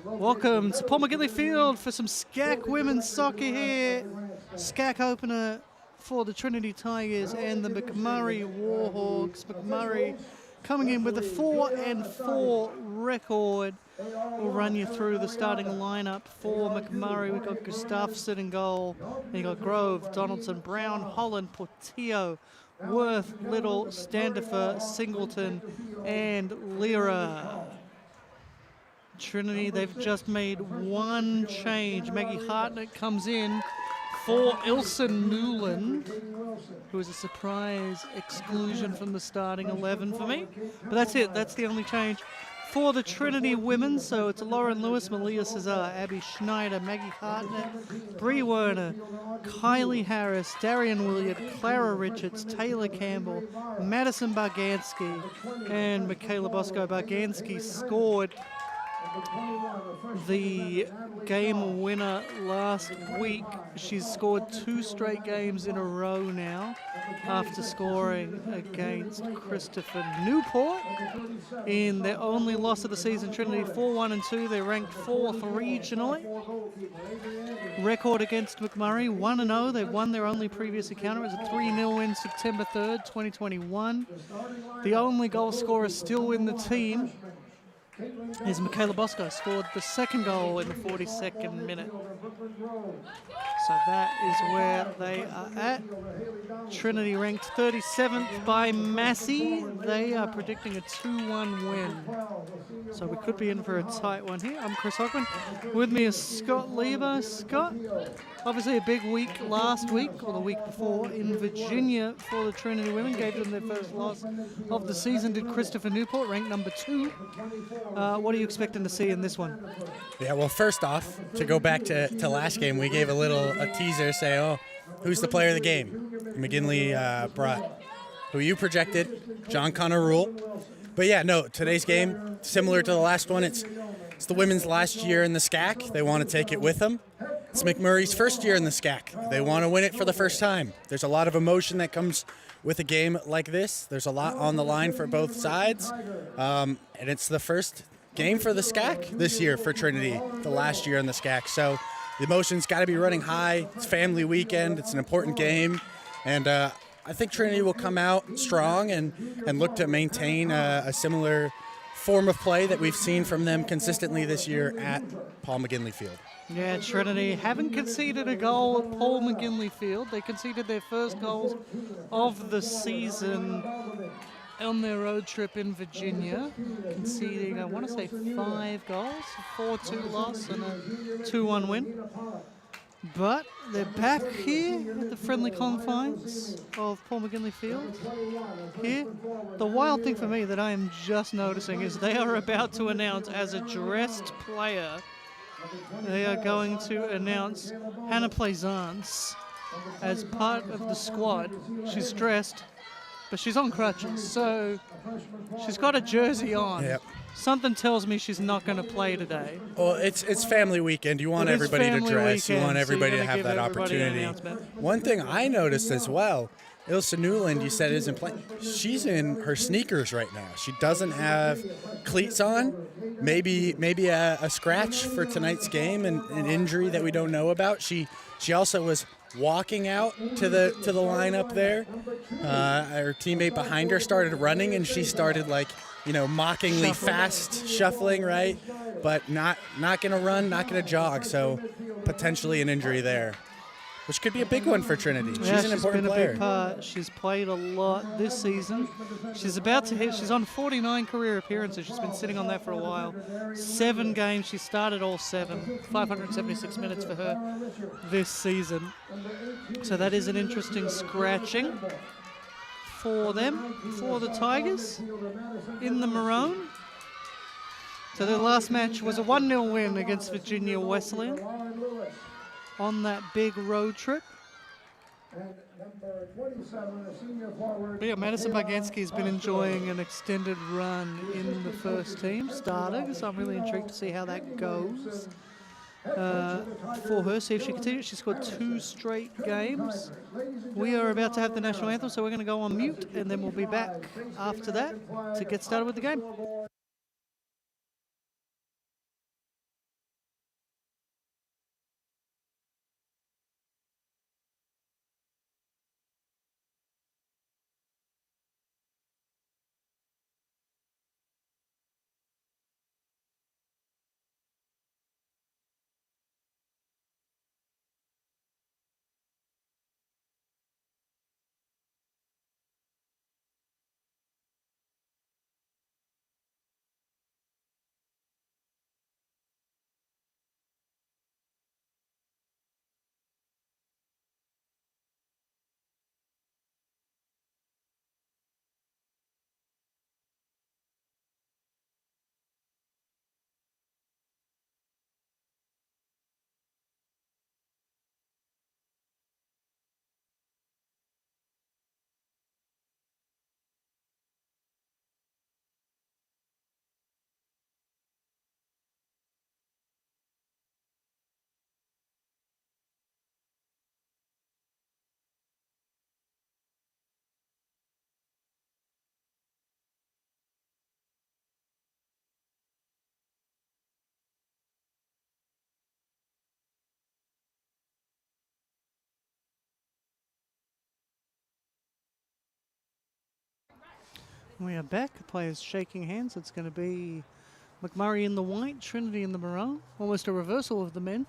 Welcome to Paul McGinley Field for some SCAC women's soccer here. SCAC opener for the Trinity Tigers and the McMurry Warhawks. McMurry coming in with a 4-4 record. We'll run you through the starting lineup for McMurray. We've got Gustafsson in goal. Then you've got Grove, Donaldson, Brown, Holland, Portillo, Worth, Little, Standifer, Singleton, and Lira. Trinity, they've just made one change. Maggie Hartnett comes in for Ilse Newland, who is a surprise exclusion from the starting 11 for me. But that's it. That's the only change for the Trinity women. So it's Lauren Lewis, Malia Cesar, Abby Schneider, Maggie Hartnett, Bree Werner, Kylie Harris, Darian Williard, Clara Richards, Taylor Campbell, Madison Bargansky, and Michaela Bosco. Bargansky scored the game winner last week. She's scored 2 straight games in a row now after scoring against Christopher Newport in their only loss of the season. Trinity 4-1-2. They're ranked 4th regionally. Record against McMurray 1-0. They've won their only previous encounter. It was a 3-0 win September 3rd, 2021. The only goal scorer still in the team is Michaela Bosco, scored the second goal in the 42nd minute. So that is where they are at. Trinity ranked 37th by Massey. They are predicting a 2-1 win. So we could be in for a tight one here. I'm Chris Hockman. With me is Scott Lever. Scott, obviously a big week last week, or the week before, in Virginia for the Trinity women. Gave them their first loss of the season. Did Christopher Newport, ranked number 2. What are you expecting to see in this one? Yeah, well, first off, to go back to last game, we gave a teaser, say, oh, who's the player of the game? McGinley brought who you projected, John Connor Rule. But yeah, no, today's game, similar to the last one, it's the women's last year in the SCAC. They want to take it with them. It's McMurray's first year in the SCAC. They want to win it for the first time. There's a lot of emotion that comes with a game like this. There's a lot on the line for both sides. And it's the first game for the SCAC this year for Trinity, the last year in the SCAC. So the emotions got to be running high. It's family weekend. It's an important game. And I think Trinity will come out strong and look to maintain a similar form of play that we've seen from them consistently this year at Paul McGinley Field. Yeah, Trinity haven't conceded a goal at Paul McGinley Field. They conceded their first goals of the season on their road trip in Virginia, conceding, I want to say, 5 goals, a 4-2 loss and a 2-1 win. But they're back here at the friendly confines of Paul McGinley Field. Here, the wild thing for me that I am just noticing is they are about to announce, as a dressed player, they are going to announce Hannah Plaisance as part of the squad. She's dressed, but she's on crutches, so she's got a jersey on. Yep. Something tells me she's not going to play today. Well, it's family weekend. You want everybody to dress. You want everybody to have that opportunity. One thing I noticed as well, Ilse Newland, you said, isn't playing. She's in her sneakers right now. She doesn't have cleats on. Maybe a scratch for tonight's game and an injury that we don't know about. She also was walking out to the lineup there. Her teammate behind her started running, and she started mockingly fast shuffling, right? But not gonna run, not gonna jog. So potentially an injury there, which could be a big one for Trinity. She's an important player. Been a big part. She's played a lot this season. She's about to hit. She's on 49 career appearances. She's been sitting on that for a while. 7 games. She started all 7. 576 minutes for her this season. So that is an interesting scratching for them, for the Tigers in the maroon. So their last match was a 1-0 win against Virginia Wesleyan on that big road trip. But yeah, Madison Bargansky has been enjoying an extended run in the first team, starting, so I'm really intrigued to see how that goes for her, see if she continues. She scored 2 straight games. We are about to have the national anthem, so we're going to go on mute, and then we'll be back after that to get started with the game. We are back. Players shaking hands. It's going to be McMurry in the white, Trinity in the maroon. Almost a reversal of the men.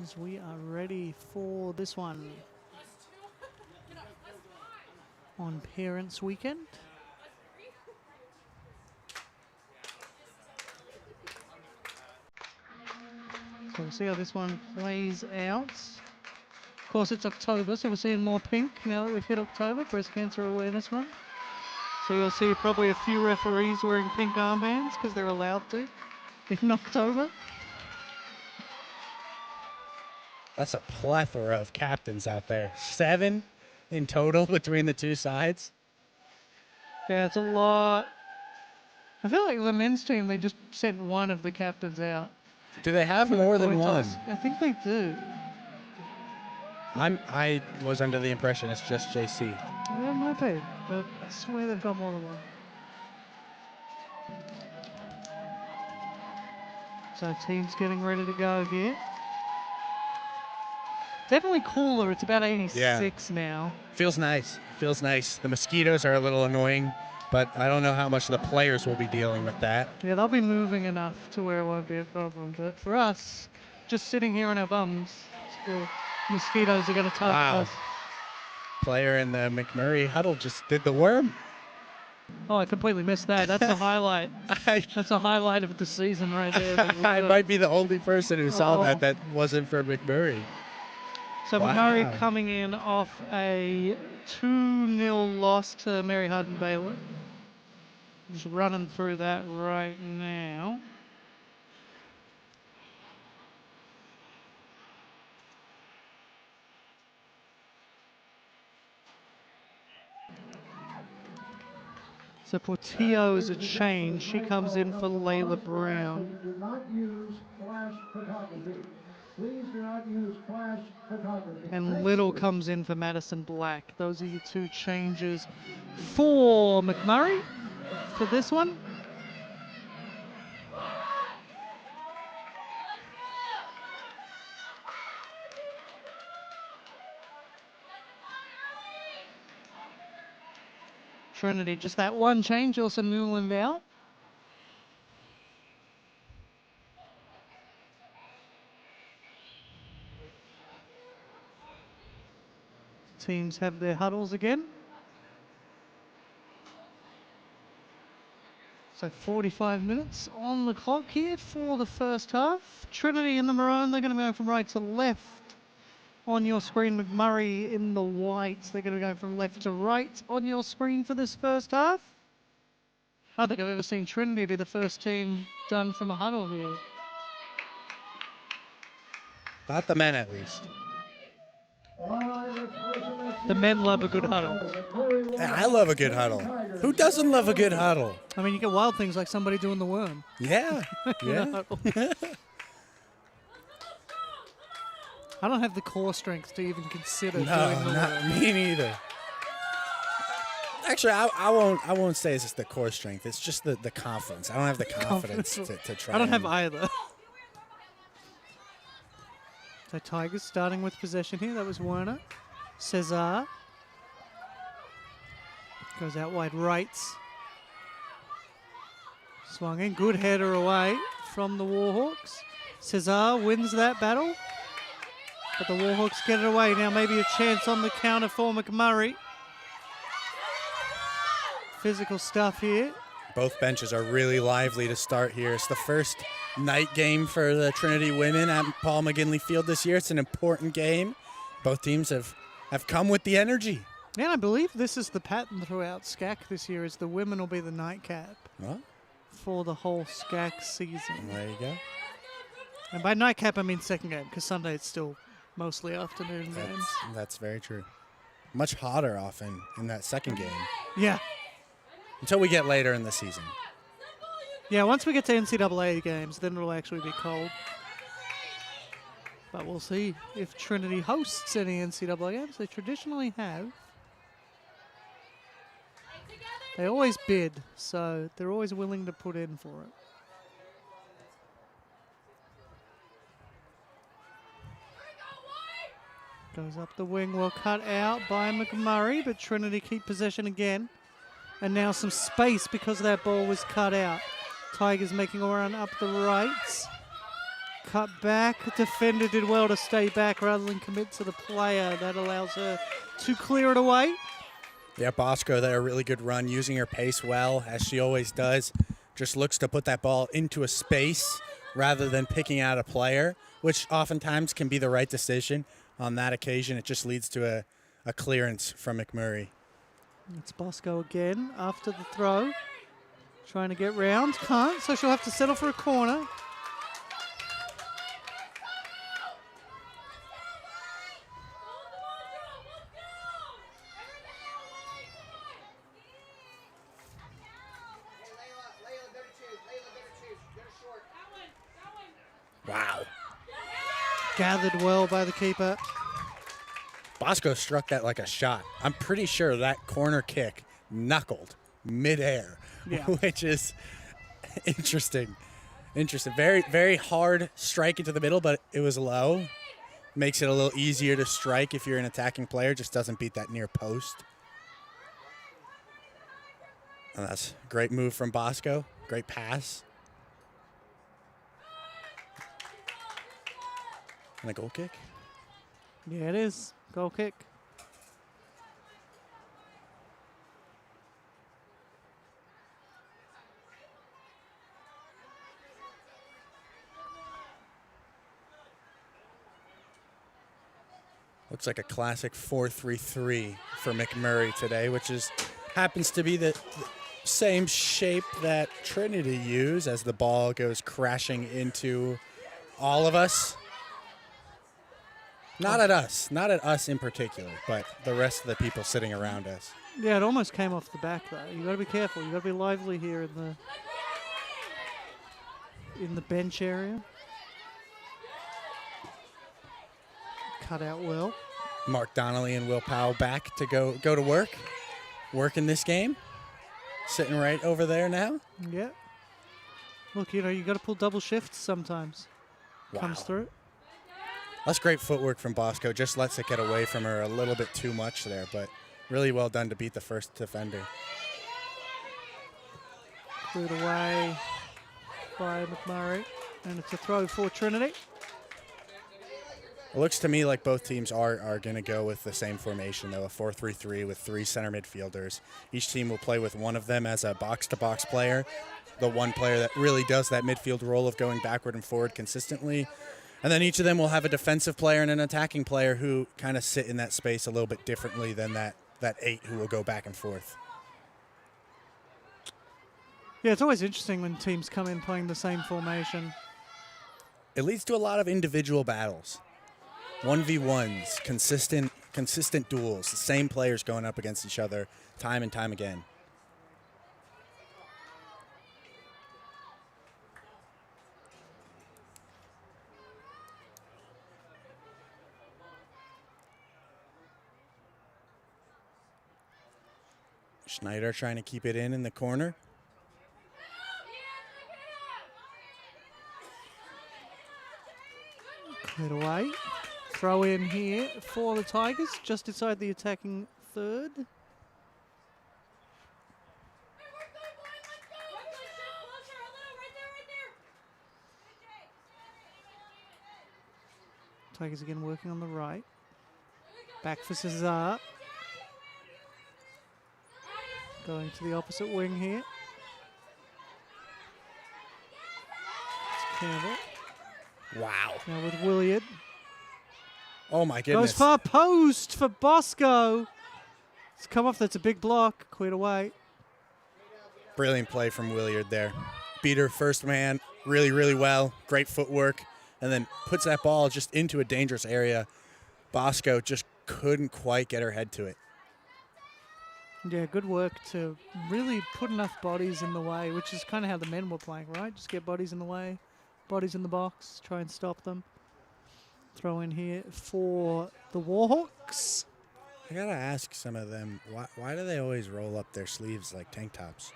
As we are ready for this one on Parents' Weekend. So we'll see how this one plays out. Of course, it's October, so we're seeing more pink now that we've hit October, Breast Cancer Awareness Month. So you'll see probably a few referees wearing pink armbands because they're allowed to in October. That's a plethora of captains out there. 7 in total between the two sides. Yeah, it's a lot. I feel like the men's team, they just sent one of the captains out. Do they have more than one? I think they do. I was under the impression it's just JC. Yeah, it might be, but I swear they've got more than one. So team's getting ready to go here. Definitely cooler. It's about 86 now. Feels nice. Feels nice. The mosquitoes are a little annoying, but I don't know how much the players will be dealing with that. Yeah, they'll be moving enough to where it won't be a problem. But for us, just sitting here on our bums, the mosquitoes are going to target us. Player in the McMurry huddle just did the worm. Oh, I completely missed that. That's a highlight. That's a highlight of the season right there. I might be the only person who saw that wasn't for McMurry. So McMurray coming in off a 2-0 loss to Mary Hudson Baylor. Just running through that right now. So Portillo is a change. She comes in for Layla Brown. Do not use flash photography. Please do not use flash photography. And Little comes in for Madison Black. Those are your two changes for McMurray for this one. Trinity, just that one change, also Newland out. Teams have their huddles again. So 45 minutes on the clock here for the first half. Trinity in the maroon, they're going to go from right to left. On your screen, McMurray in the whites, they're going to go from left to right on your screen for this first half. I don't think I've ever seen Trinity be the first team done from a huddle here. Not the men, at least. The men love a good huddle. I love a good huddle. Who doesn't love a good huddle? I mean, you get wild things like somebody doing the worm. Yeah. Yeah. I don't have the core strength to even consider doing the worm. Me neither. Actually, I won't say it's just the core strength. It's just the confidence. I don't have the confidence to try. I don't have either. So Tigers starting with possession here. That was Werner. Cesar. Goes out wide rights. Swung in. Good header away from the Warhawks. Cesar wins that battle. But the Warhawks get it away. Now maybe a chance on the counter for McMurray. Physical stuff here. Both benches are really lively to start here. It's the first night game for the Trinity women at Paul McGinley Field this year. It's an important game. Both teams have come with the energy. And I believe this is the pattern throughout SCAC this year, is the women will be the nightcap for the whole SCAC season. There you go. And by nightcap, I mean second game, because Sunday it's still mostly afternoon games. That's very true. Much hotter often in that second game. Yeah. Until we get later in the season. Yeah, once we get to NCAA games, then it'll actually be cold. But we'll see if Trinity hosts any NCAA games. They traditionally have. They always bid, so they're always willing to put in for it. Goes up the wing, well cut out by McMurry, but Trinity keep possession again. And now some space because that ball was cut out. Tigers making a run up the right. Cut back. Defender did well to stay back rather than commit to the player. That allows her to clear it away. Yeah, Bosco there, a really good run, using her pace well, as she always does. Just looks to put that ball into a space rather than picking out a player, which oftentimes can be the right decision. On that occasion, it just leads to a clearance from McMurry. It's Bosco again after the throw. Trying to get round, can't, so she'll have to settle for a corner. Wow. Gathered well by the keeper. Bosco struck that like a shot. I'm pretty sure that corner kick knuckled midair, Yeah. which is interesting. Very, very hard strike into the middle, but it was low. Makes it a little easier to strike if you're an attacking player. Just doesn't beat that near post. And that's a great move from Bosco. Great pass. And a goal kick. Yeah, it is. Goal kick. Looks like a classic 4-3-3 for McMurray today, which happens to be the same shape that Trinity use as the ball goes crashing into all of us. Not at us in particular, but the rest of the people sitting around us. Yeah, it almost came off the back though. You got to be careful. You got to be lively here in the bench area. Cut out well. Mark Donnelly and Will Powell back to go to work in this game. Sitting right over there now. Yeah. Look, you got to pull double shifts sometimes. Wow. Comes through. That's great footwork from Bosco. Just lets it get away from her a little bit too much there, but really well done to beat the first defender. Cleared away by McMurray. And it's a throw for Trinity. It looks to me like both teams are going to go with the same formation, though, a 4-3-3 with three center midfielders. Each team will play with one of them as a box-to-box player, the one player that really does that midfield role of going backward and forward consistently. And then each of them will have a defensive player and an attacking player who kind of sit in that space a little bit differently than that 8 who will go back and forth. Yeah, it's always interesting when teams come in playing the same formation. It leads to a lot of individual battles. 1v1s, consistent duels, the same players going up against each other time and time again. Schneider trying to keep it in the corner. Cleared away. Throw in here for the Tigers, just inside the attacking third. Tigers again working on the right. Back for Cesar. Going to the opposite wing here. It's Campbell. Wow. Now with Williard. Oh, my goodness. Goes far post for Bosco. It's come off. That's a big block. Cleared away. Brilliant play from Williard there. Beat her first man really, really well. Great footwork. And then puts that ball just into a dangerous area. Bosco just couldn't quite get her head to it. Yeah, good work to really put enough bodies in the way, which is kind of how the men were playing, right? Just get bodies in the way, bodies in the box, try and stop them. Throw in here for the Warhawks. I got to ask some of them, why do they always roll up their sleeves like tank tops?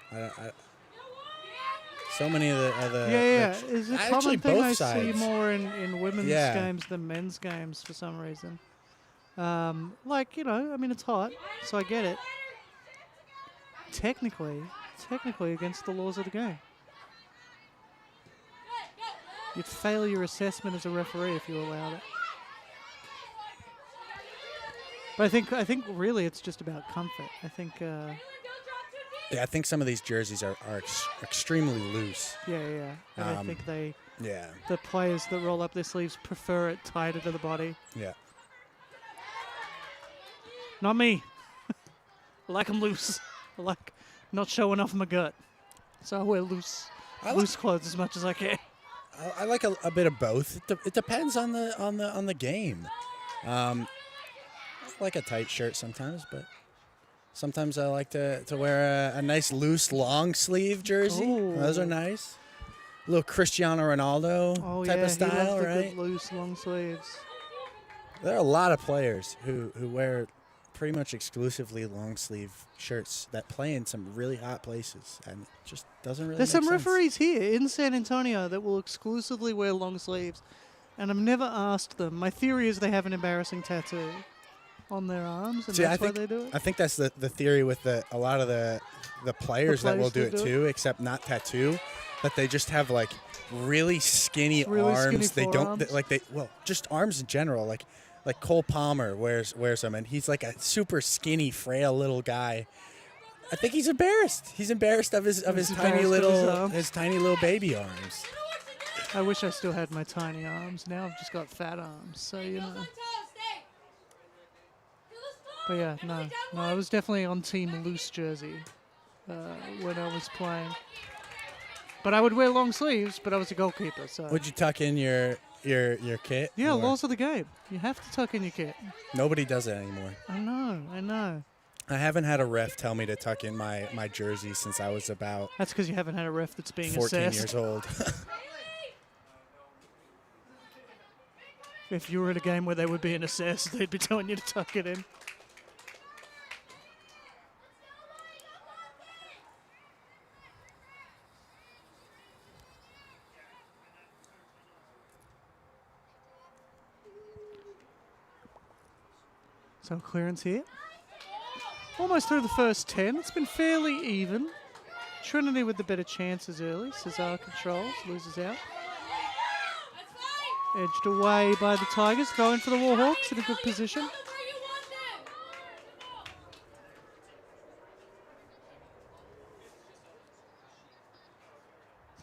So many of the Yeah. It's a common thing both I sides. see more in women's games than men's games for some reason. Like, I mean, it's hot, so I get it. Technically against the laws of the game. You'd fail your assessment as a referee if you allowed it. But I think really it's just about comfort. I think. Yeah, I think some of these jerseys are extremely loose. Yeah. And I think Yeah. the players that roll up their sleeves prefer it tighter to the body. Yeah. Not me. I like them loose. I like not showing off my gut. So I wear loose clothes as much as I can. I like a bit of both. It depends on the game. I like a tight shirt sometimes, but sometimes I like to wear a nice loose long sleeve jersey. Ooh. Those are nice. A little Cristiano Ronaldo type of style, he loves the right? good loose long sleeves. There are a lot of players who wear pretty much exclusively long sleeve shirts that play in some really hot places, and it just doesn't really. There's make some sense. referees here in San Antonio that will exclusively wear long sleeves, and I've never asked them. My theory is they have an embarrassing tattoo on their arms, and that's why they do it. I think that's the theory with a lot of the players that will do it too, except not tattoo, but they just have like really skinny arms. They don't just arms in general. Like Cole Palmer wears them, and he's like a super skinny, frail little guy. I think he's embarrassed. He's embarrassed of his tiny little baby arms. I wish I still had my tiny arms. Now I've just got fat arms, so But yeah, no, I was definitely on team loose jersey when I was playing. But I would wear long sleeves, but I was a goalkeeper, so. Would you tuck in your kit? Yeah, laws of the game. You have to tuck in your kit. Nobody does it anymore. I know. I haven't had a ref tell me to tuck in my jersey since I was about. That's because you haven't had a ref that's being 14 assessed. years old. If you were at a game where they were being assessed, they'd be telling you to tuck it in. So clearance here. Almost through the first 10. It's been fairly even. Trinity with the better chances early. Cesar controls, loses out. Edged away by the Tigers. Going for the Warhawks in a good position.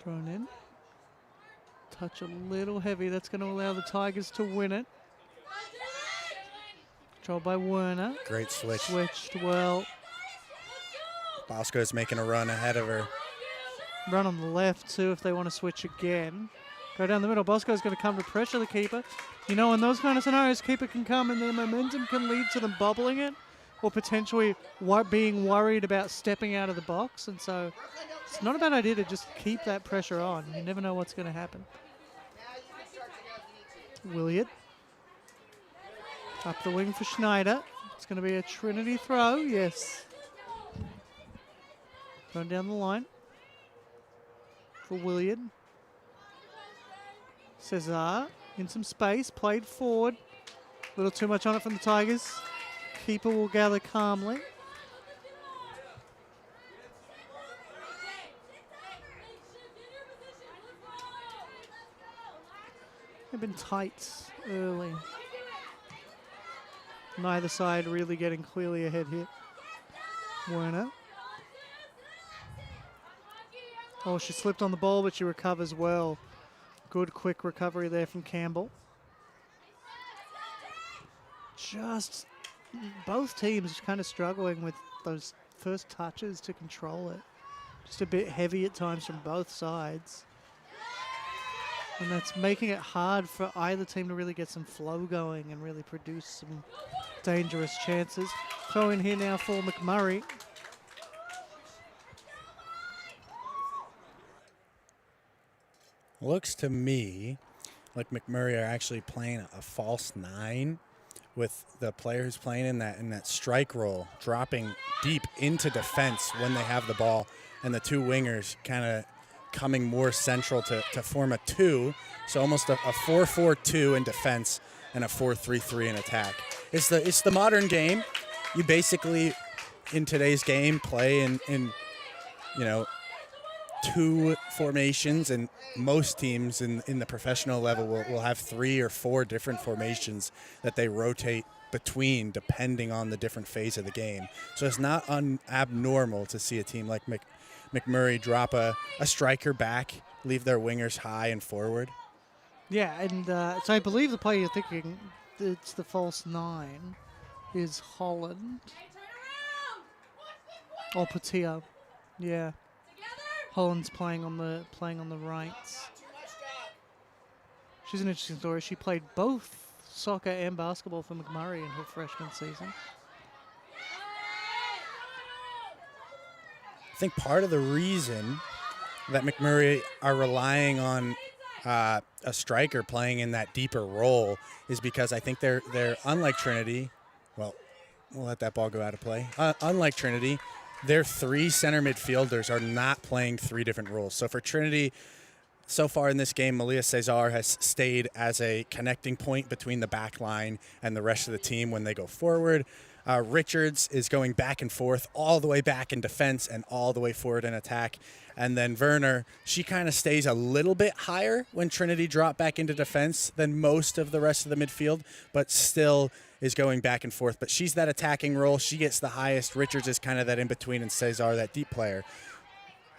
Thrown in. Touch a little heavy. That's going to allow the Tigers to win it. Controlled by Werner. Great switch. Switched well. Bosco's making a run ahead of her. Run on the left too if they want to switch again. Go down the middle. Bosco's going to come to pressure the keeper. In those kind of scenarios, keeper can come and the momentum can lead to them bubbling it or potentially being worried about stepping out of the box. And so it's not a bad idea to just keep that pressure on. You never know what's going to happen. Williard. Up the wing for Schneider. It's going to be a Trinity throw. Yes. Going down the line for Williard. Cesar in some space. Played forward. A little too much on it from the Tigers. Keeper will gather calmly. They've been tight early. Neither side really getting clearly ahead here. Werner. Oh, she slipped on the ball, but she recovers well. Good quick recovery there from Campbell. Just both teams kind of struggling with those first touches to control it. Just a bit heavy at times from both sides. And that's making it hard for either team to really get some flow going and really produce some dangerous chances. Throw in here now for McMurray. Looks to me like McMurray are actually playing a false 9 with the player who's playing in that strike role, dropping deep into defense when they have the ball, and the two wingers kind of coming more central to form a 2, so almost a 4-4-2 in defense and a 4-3-3 in attack. It's the modern game. You basically, in today's game, play in you know, 2 formations, and most teams in the professional level will have 3 or 4 different formations that they rotate between depending on the different phase of the game. So it's not abnormal to see a team like McMurry drop a striker back, leave their wingers high and forward. Yeah, and so I believe the player you're thinking, it's the false 9, is Holland. Or Patillo. Yeah. Holland's playing on the rights. She's an interesting story. She played both soccer and basketball for McMurray in her freshman season. I think part of the reason that McMurray are relying on a striker playing in that deeper role is because I think they're unlike Trinity. Well, we'll let that ball go out of play. Unlike Trinity, their 3 center midfielders are not playing 3 different roles. So for Trinity, so far in this game, Malia Cesar has stayed as a connecting point between the back line and the rest of the team when they go forward. Richards is going back and forth, all the way back in defense and all the way forward in attack. And then Werner, she kind of stays a little bit higher when Trinity drop back into defense than most of the rest of the midfield, but still is going back and forth. But she's that attacking role. She gets the highest. Richards is kind of that in-between, and Cesar that deep player.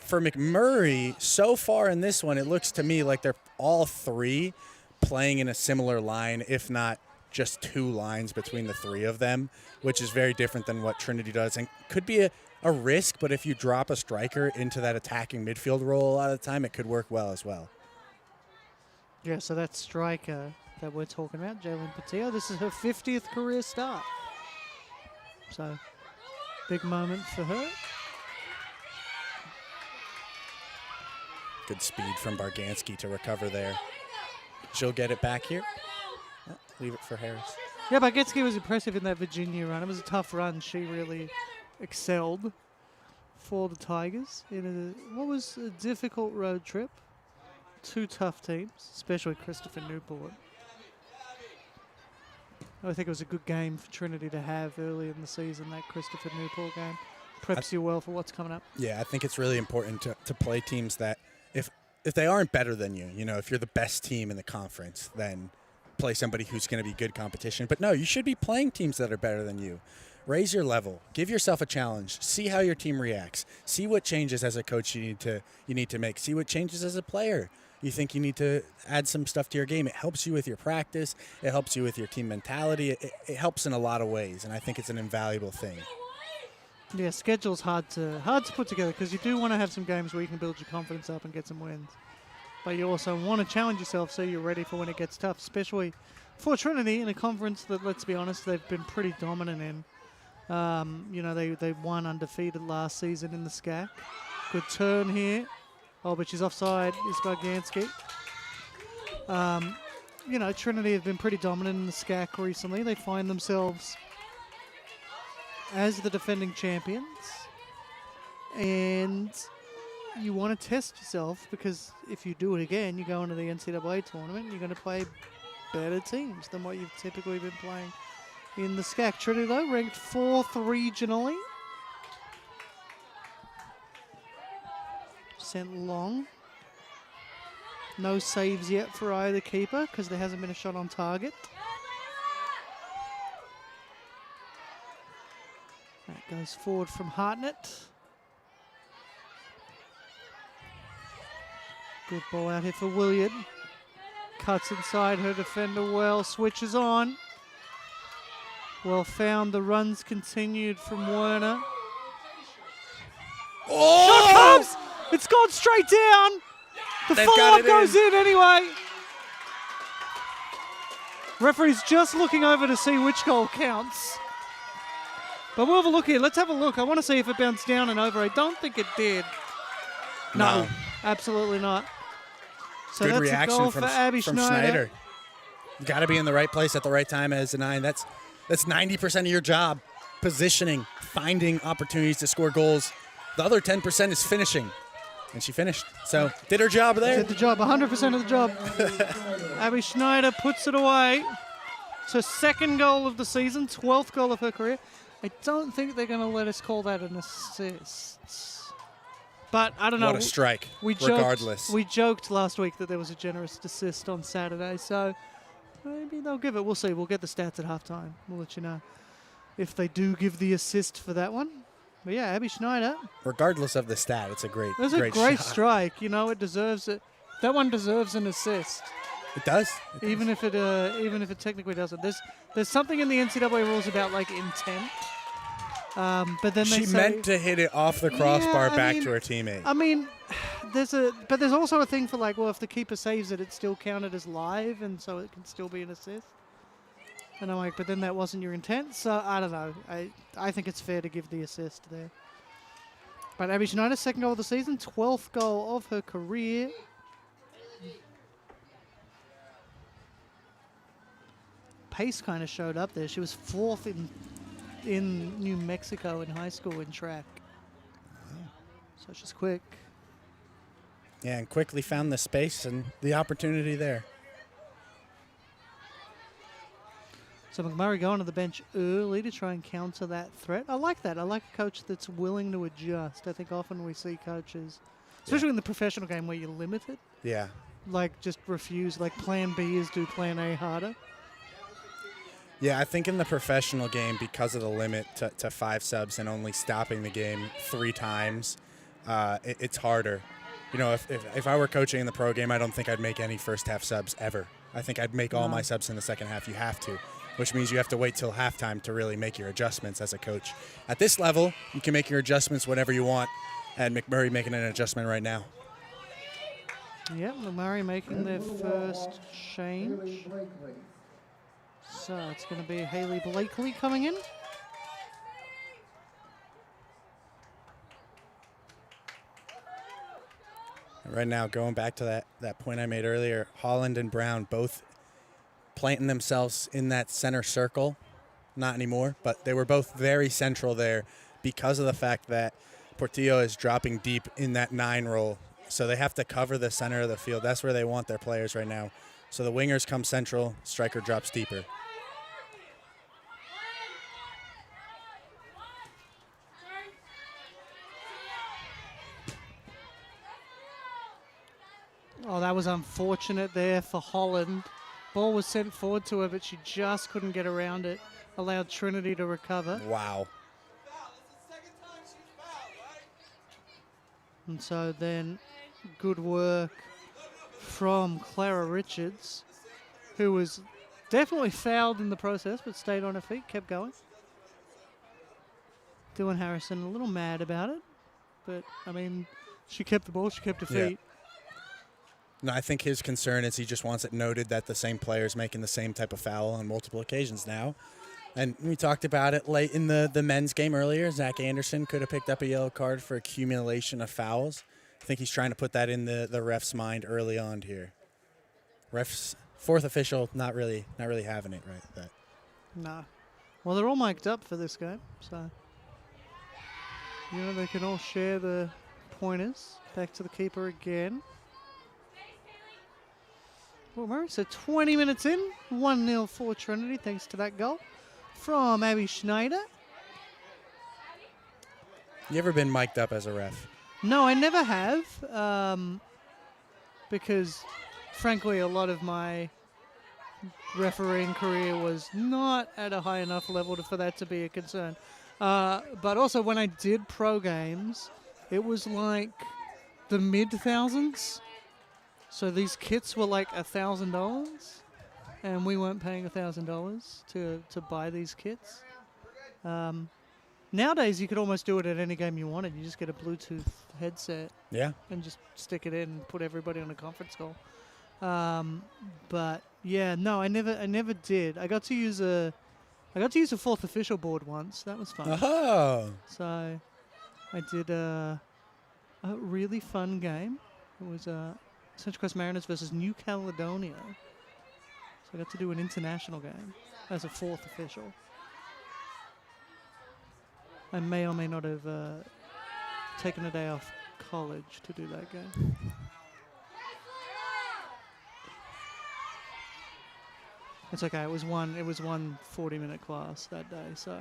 For McMurray, so far in this one, it looks to me like they're all 3 playing in a similar line, if not just 2 lines between the 3 of them, which is very different than what Trinity does and could be a risk, but if you drop a striker into that attacking midfield role a lot of the time, it could work well as well. Yeah, so that striker that we're talking about, Jalen Patillo, this is her 50th career start. So, big moment for her. Good speed from Barganski to recover there. She'll get it back here. Oh, leave it for Harris. Yeah, Barganski was impressive in that Virginia run. It was a tough run. She really excelled for the Tigers in what was a difficult road trip. 2 tough teams, especially Christopher Newport. I think it was a good game for Trinity to have early in the season, that Christopher Newport game. Preps you well for what's coming up. Yeah, I think it's really important to play teams that if they aren't better than you, if you're the best team in the conference, then play somebody who's going to be good competition. But no, you should be playing teams that are better than you. Raise your level. Give yourself a challenge. See how your team reacts. See what changes as a coach you need to make. See what changes as a player you think you need to add some stuff to your game. It helps you with your practice. It helps you with your team mentality. It helps in a lot of ways, and I think it's an invaluable thing. Yeah, schedule's hard to put together because you do want to have some games where you can build your confidence up and get some wins. But you also want to challenge yourself so you're ready for when it gets tough, especially for Trinity in a conference that, let's be honest, they've been pretty dominant in. They won undefeated last season in the SCAC. Good turn here. Oh, but she's offside, is Barganski. Trinity have been pretty dominant in the SCAC recently. They find themselves as the defending champions. And you want to test yourself because if you do it again, you go into the NCAA tournament and you're going to play better teams than what you've typically been playing in the SCAC. Trinity, though, ranked 4th regionally. Sent long. No saves yet for either keeper because there hasn't been a shot on target. That goes forward from Hartnett. Good ball out here for Williard. Cuts inside her defender well, switches on. Well found, the runs continued from Werner. Oh! Shot comes! It's gone straight down! The follow-up goes in anyway. Referee's just looking over to see which goal counts. But we'll have a look here. Let's have a look. I want to see if it bounced down and over. I don't think it did. No, absolutely not. So good that's reaction a goal from for Abby Schneider. You got to be in the right place at the right time as a 9. That's 90% of your job. Positioning, finding opportunities to score goals. The other 10% is finishing. And she finished. So did her job there. Did the job, 100% of the job. Abby Schneider puts it away. It's her second goal of the season, 12th goal of her career. I don't think they're going to let us call that an assist. But I don't know. What a strike, We regardless. we joked last week that there was a generous assist on Saturday, so maybe they'll give it. We'll see. We'll get the stats at halftime. We'll let you know if they do give the assist for that one. But yeah, Abby Schneider. Regardless of the stat, it's a great, It was a great shot. strike. You know, it deserves it. That one deserves an assist. It does. Even if it technically doesn't. There's something in the NCAA rules about like intent. But then She meant to hit it off the crossbar back to her teammate. I mean, there's also a thing for like, well, if the keeper saves it, it's still counted as live, and so it can still be an assist. And I'm like, but then that wasn't your intent, so I don't know. I think it's fair to give the assist there. But Abby Schneider, second goal of the season, 12th goal of her career. Pace kind of showed up there. She was 4th in New Mexico in high school in track. So she's quick. Yeah, and quickly found the space and the opportunity there. So McMurray going to the bench early to try and counter that threat. I like that. I like a coach that's willing to adjust. I think often we see coaches, especially in the professional game where you're limited, Yeah. like just refuse, like plan B is do plan A harder. Yeah, I think in the professional game, because of the limit to 5 subs and only stopping the game 3 times, it's harder. You know, if I were coaching in the pro game, I don't think I'd make any first half subs ever. I think I'd make all my subs in the second half. You have to, which means you have to wait till halftime to really make your adjustments as a coach. At this level, you can make your adjustments whenever you want, and McMurray making an adjustment right now. Yep, McMurray making their first change. So it's going to be Haley Blakely coming in. Right now, going back to that point I made earlier, Holland and Brown both planting themselves in that center circle. Not anymore, but they were both very central there because of the fact that Portillo is dropping deep in that 9 role. So they have to cover the center of the field. That's where they want their players right now. So the wingers come central, striker drops deeper. Oh, that was unfortunate there for Holland. Ball was sent forward to her, but she just couldn't get around it. Allowed Trinity to recover. Wow. And so then good work from Clara Richards, who was definitely fouled in the process, but stayed on her feet, kept going. Dylan Harrison a little mad about it, but, I mean, she kept the ball, she kept her feet. Yeah. No, I think his concern is he just wants it noted that the same player is making the same type of foul on multiple occasions now. And we talked about it late in the men's game earlier. Zach Anderson could have picked up a yellow card for accumulation of fouls. I think he's trying to put that in the ref's mind early on here. Ref's 4th official not really having it right. That. No. Well, they're all mic'd up for this game, so you know they can all share the pointers. Back to the keeper again. Well, Murray, so 20 minutes in, 1-0 for Trinity, thanks to that goal from Abby Schneider. You ever been mic'd up as a ref? No, I never have, because, frankly, a lot of my refereeing career was not at a high enough level for that to be a concern. But also, when I did pro games, it was like the mid-thousands. So these kits were like $1,000, and we weren't paying $1,000 to buy these kits. Nowadays, you could almost do it at any game you wanted. You just get a Bluetooth headset, and just stick it in and put everybody on a conference call. But yeah, no, I never did. I got to use a 4th official board once. That was fun. Oh. So I did a really fun game. It was Central Coast Mariners versus New Caledonia. So I got to do an international game as a 4th official. I may or may not have taken a day off college to do that game. It's okay. It was one 40-minute class that day, so.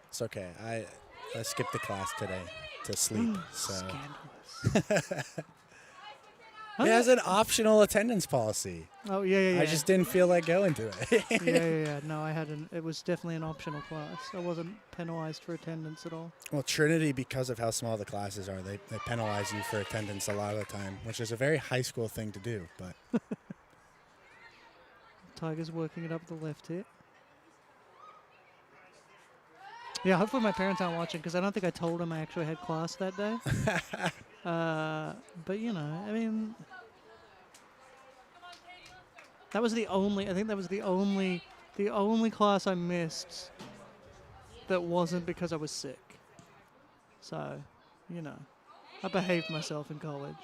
It's okay. I skipped the class today to sleep. So Scandalous. it has an optional attendance policy. Oh, yeah. I just didn't feel like going to it. yeah. No, I hadn't. It was definitely an optional class. I wasn't penalized for attendance at all. Well, Trinity, because of how small the classes are, they penalize you for attendance a lot of the time, which is a very high school thing to do. But Tiger's working it up the left here. Yeah, hopefully my parents aren't watching because I don't think I told them I actually had class that day. But, you know, I mean, that was the only class I missed that wasn't because I was sick. So, you know, I behaved myself in college.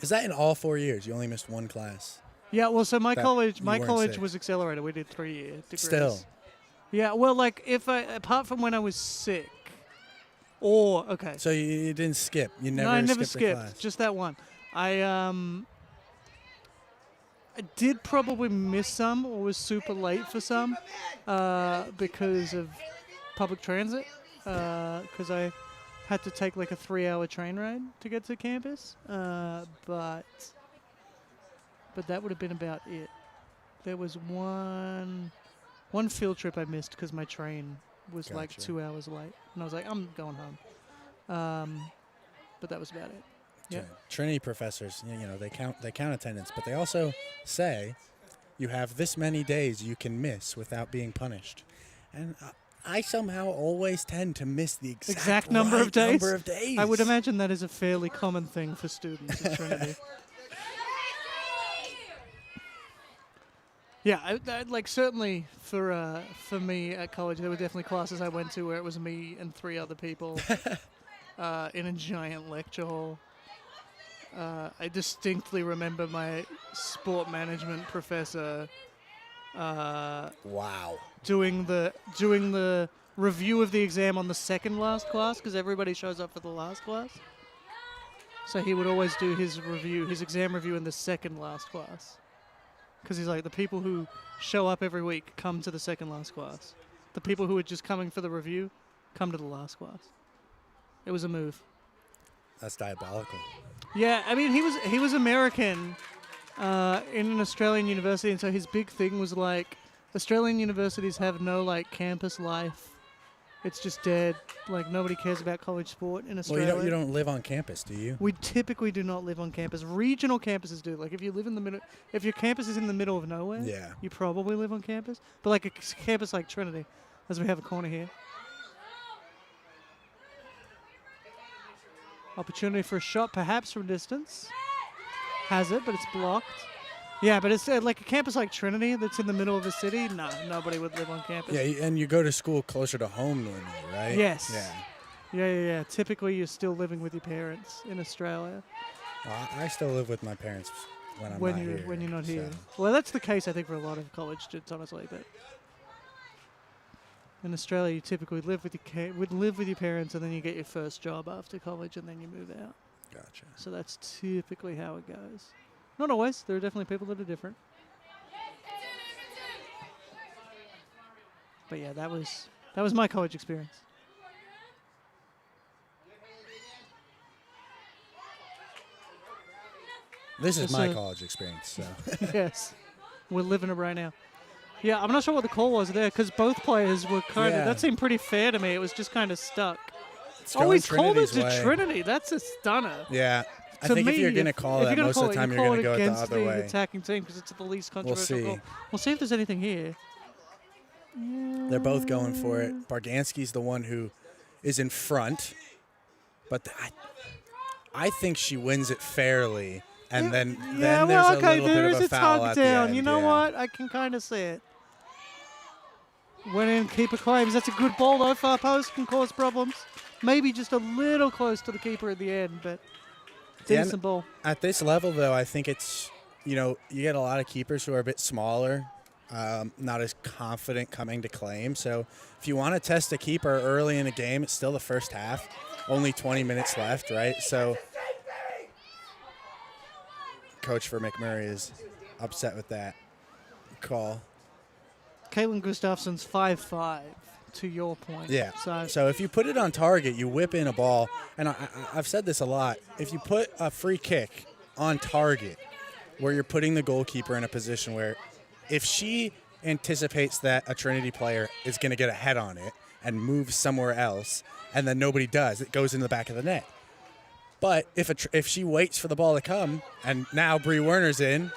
is that in all 4 years? You only missed one class? Yeah, well, so my That college you weren't sick. was accelerated. We did 3-year degrees. Still. Yeah, well, like apart from when I was sick, or okay. So you didn't skip. You never. No, I never skipped a class. skipped. Just that one. I did probably miss some, or was super late for some, because of public transit. Because I had to take like a 3-hour train ride to get to campus. But that would have been about it. There was one field trip I missed because my train was like Gotcha. 2 hours late, and I was like, I'm going home. But that was about it. Yeah. Trinity professors, you know, they count attendance, but they also say you have this many days you can miss without being punished. And I somehow always tend to miss the exact number right of days. number of days. I would imagine that is a fairly common thing for students at Trinity. Yeah, I like certainly for me at college, there were definitely classes I went to where it was me and 3 other people in a giant lecture hall. I distinctly remember my sport management professor Wow. doing the review of the exam on the second last class because everybody shows up for the last class. So he would always do his exam review in the second last class. Because he's like, the people who show up every week come to the second last class. The people who are just coming for the review come to the last class. It was a move. That's diabolical. Yeah, I mean, he was American in an Australian university, and so his big thing was like, Australian universities have no like campus life. It's just dead. Like nobody cares about college sport in Australia. Well, you don't live on campus, do you? We typically do not live on campus. Regional campuses do. Like if you live in the middle, if your campus is in the middle of nowhere, Yeah. you probably live on campus. But like a campus like Trinity, as we have a corner here. Opportunity for a shot, perhaps from distance. Has it, but it's blocked. Yeah, but it's like a campus like Trinity that's in the middle of a city. No, nobody would live on campus. Yeah, and you go to school closer to home normally, right? Yes. Yeah. Yeah. Typically, you're still living with your parents in Australia. Well, I still live with my parents when I'm when not you're here. when you're not here. so. Well, that's the case, I think, for a lot of college students, honestly. But in Australia, you typically live with your parents, and then you get your first job after college, and then you move out. Gotcha. So that's typically how it goes. Not always. There are definitely people that are different. But yeah, that was my college experience. This is my So- college experience, so. Yes, we're living it right now. Yeah, I'm not sure what the call was there because both players were kind of. Yeah. That seemed pretty fair to me. It was just kind of stuck. It's Oh, going he's called it Trinity's to way. Trinity. That's a stunner. Yeah. I To think if me, you're going to call if that, you're most call of the it, time you you're call going to it go the against other the way. attacking team because it's the least controversial see. call. We'll see if there's anything here. They're both going for it. Barganski's the one who is in front, but I think she wins it fairly, and then Yeah, there's well, a okay, little bit there of is a a foul tug at the down. end. You know yeah. what? I can kind of see it. Went in, keeper claims. That's a good ball, though. Far post can cause problems. Maybe just a little close to the keeper at the end, but Yeah, decent ball. At this level, though, I think it's, you get a lot of keepers who are a bit smaller, not as confident coming to claim. So if you want to test a keeper early in a game, it's still the first half, only 20 minutes left, right? So coach for McMurry is upset with that call. Caitlin Gustafson's 5'5", to your point. Yeah. So So if you put it on target, you whip in a ball. And I've said this a lot. If you put a free kick on target where you're putting the goalkeeper in a position where if she anticipates that a Trinity player is going to get a head on it and move somewhere else, and then nobody does, it goes in the back of the net. But if she waits for the ball to come, and now Bree Werner's in.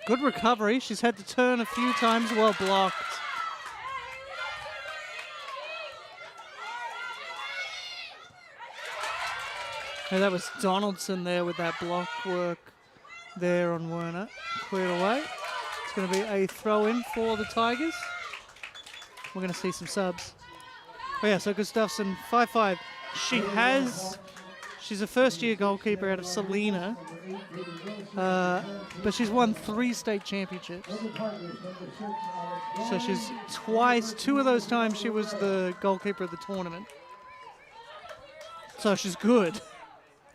good recovery. She's had to turn a few times, well blocked. And that was Donaldson there with that block work there on Werner. Cleared away. It's going to be a throw-in for the Tigers. We're going to see some subs. Oh yeah, so Gustafsson, 5'5". She's a first-year goalkeeper out of Salina, but she's won 3 state championships. So she's two of those times she was the goalkeeper of the tournament. So she's good.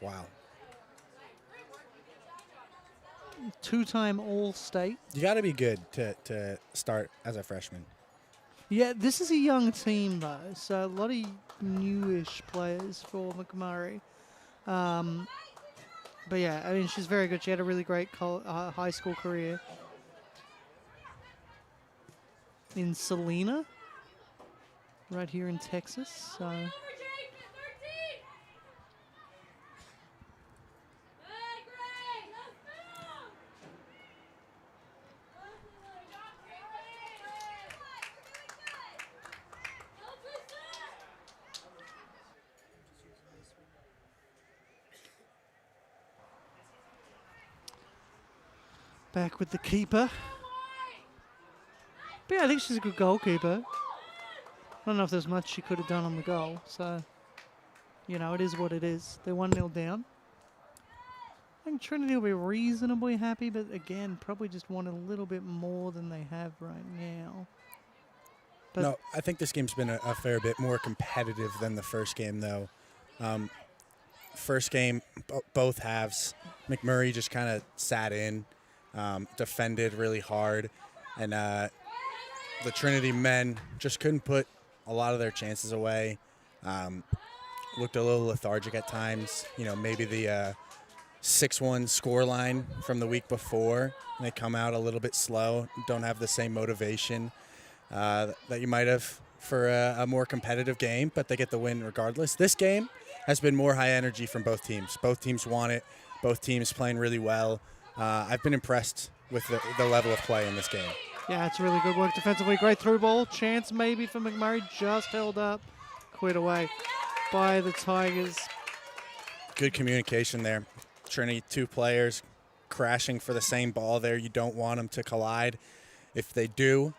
Wow. 2-time All-State. You got to be good to start as a freshman. Yeah, this is a young team, though, so a lot of newish players for McMurry. But yeah, I mean, she's very good. She had a really great high school career in Salina, right here in Texas. So. Back with the keeper. But yeah, I think she's a good goalkeeper. I don't know if there's much she could have done on the goal. So, you know, it is what it is. They're 1-0 down. I think Trinity will be reasonably happy, but again, probably just want a little bit more than they have right now. But No, I think this game's been a fair bit more competitive than the first game, though. First game, both halves, McMurry just kind of sat in. Defended really hard, and the Trinity men just couldn't put a lot of their chances away. Looked a little lethargic at times. You know, maybe the 6-1 scoreline from the week before, and they come out a little bit slow, don't have the same motivation that you might have for a more competitive game, but they get the win regardless. This game has been more high energy from both teams. Both teams want it. Both teams playing really well. I've been impressed with the level of play in this game. yeah, it's really good work defensively. Great through ball. Chance maybe for McMurray. Just held up. Cleared away by the Tigers. Good communication there. Trinity, 2 players crashing for the same ball there. You don't want them to collide. If they do,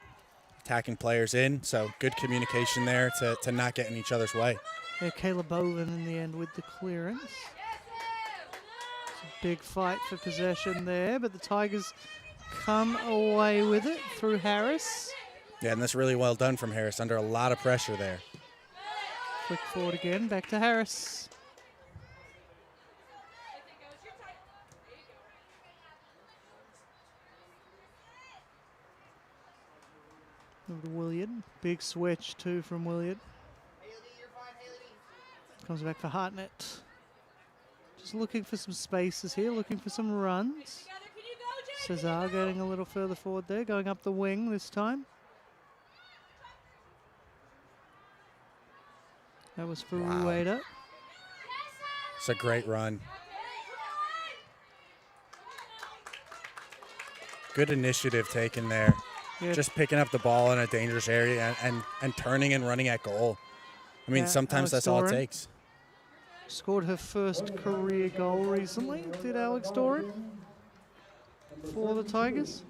attacking players in. So good communication there to not get in each other's way. Yeah, Kayla Boven in the end with the clearance. Big fight for possession there, but the Tigers come away with it through Harris. Yeah, and that's really well done from Harris under a lot of pressure there. Flick forward again, back to Harris. Over to Williard. Big switch too from Williard. Comes back for Hartnett. Just looking for some spaces here, looking for some runs. Cesar getting a little further forward there, going up the wing this time. That was for Rueda. It's a great run. Good initiative taken there. Yeah. Just picking up the ball in a dangerous area and turning and running at goal. I mean, Yeah, sometimes Alex that's all it Doran takes. Scored her first career goal recently, did Alex Doran, for the Tigers.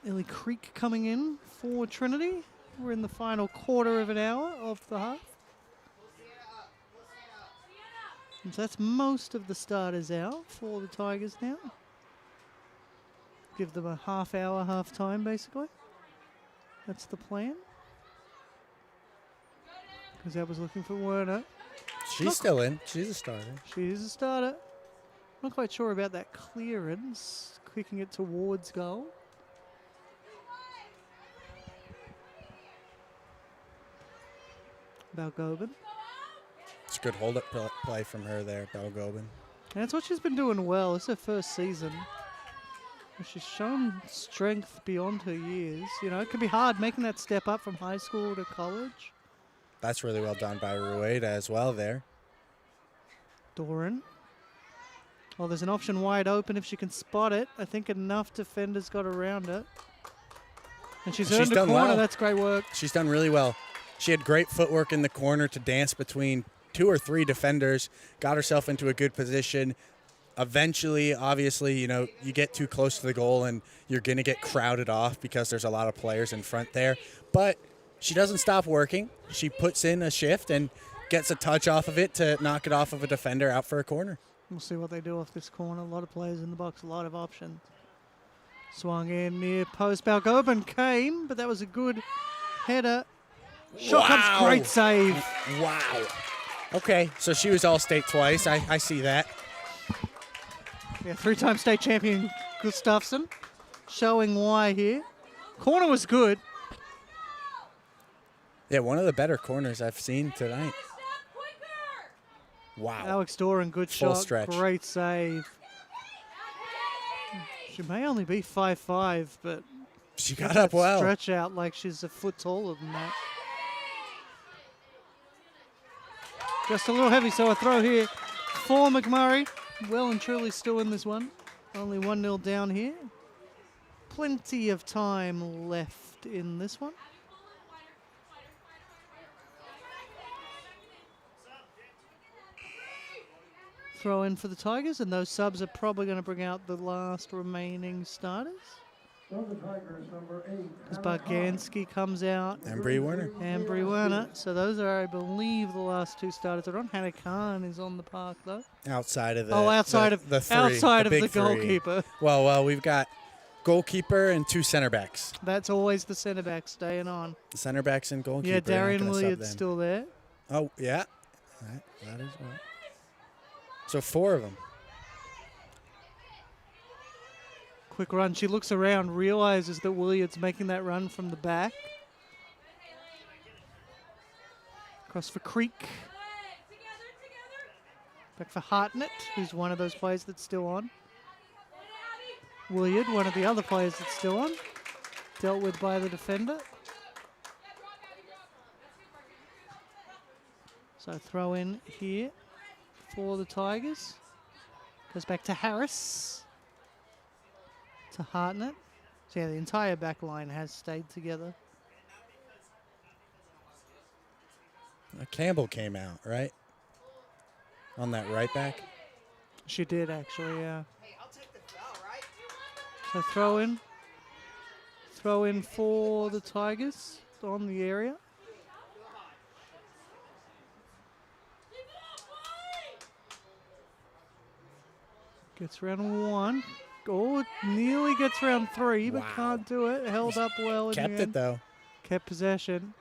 Ellie Creek coming in for Trinity. We're in the final quarter of an hour of the half. And so that's most of the starters out for the Tigers now. Give them a half hour, half time basically. That's the plan. Because I was looking for Werner. She's still in. She's a starter. She's a starter. Not quite sure about that clearance. Kicking it towards goal. Balgobin. It's a good hold-up play from her there, Balgobin. And that's what she's been doing well. It's her first season. She's shown strength beyond her years. You know, it can be hard making that step up from high school to college. That's really well done by Rueda as well there. Doran. Oh, there's an option wide open if she can spot it. I think enough defenders got around it. And she's earned a corner. Well. That's great work. She's done really well. She had great footwork in the corner to dance between 2 or 3 defenders, got herself into a good position. Eventually, obviously, you know, you get too close to the goal and you're going to get crowded off because there's a lot of players in front there. But she doesn't stop working. She puts in a shift and gets a touch off of it to knock it off of a defender out for a corner. We'll see what they do off this corner. A lot of players in the box, a lot of options. Swung in near post. Balgobin came, but that was a good header. Shot comes, great save. Wow. Okay, so she was All-State twice. I see that. Yeah, 3-time state champion Gustafsson showing why here. Corner was good. Yeah, one of the better corners I've seen tonight. Wow. Alex Doran, good Full shot. stretch. Great save. She may only be 5'5", but she got up well. Stretch out like she's a foot taller than that. Just a little heavy, so a throw here for McMurray. Well and truly still in this one. Only 1-0 down here. Plenty of time left in this one. Throw in for the Tigers, and those subs are probably going to bring out the last remaining starters. So the Tigers, number 8. As Bargansky comes out. And Bree Werner. And Bree Werner. So those are, I believe, the last 2 starters. I don't know. Hannah Khan is on the park, though. Outside of the outside of the three, outside the of the big three. goalkeeper. Well, we've got goalkeeper and 2 center backs. That's always the centre back staying on. The center backs and goalkeeper. Yeah, Darian Williams Williams still there. Oh, yeah. That is well. So 4 of them. Quick run. She looks around, realizes that Williams making that run from the back. Across for Creek. Back for Hartnett, who's one of those players that's still on. Williard, one of the other players that's still on. Dealt with by the defender. So throw in here for the Tigers. Goes back to Harris. To Hartnett. So yeah, the entire back line has stayed together. Campbell came out, right? On that right back. She did actually, yeah. So throw in. Throw in for the Tigers on the area. Gets round 1. Oh, nearly gets round 3, but can't do it. Held up well in Kept the it end. though. Kept possession.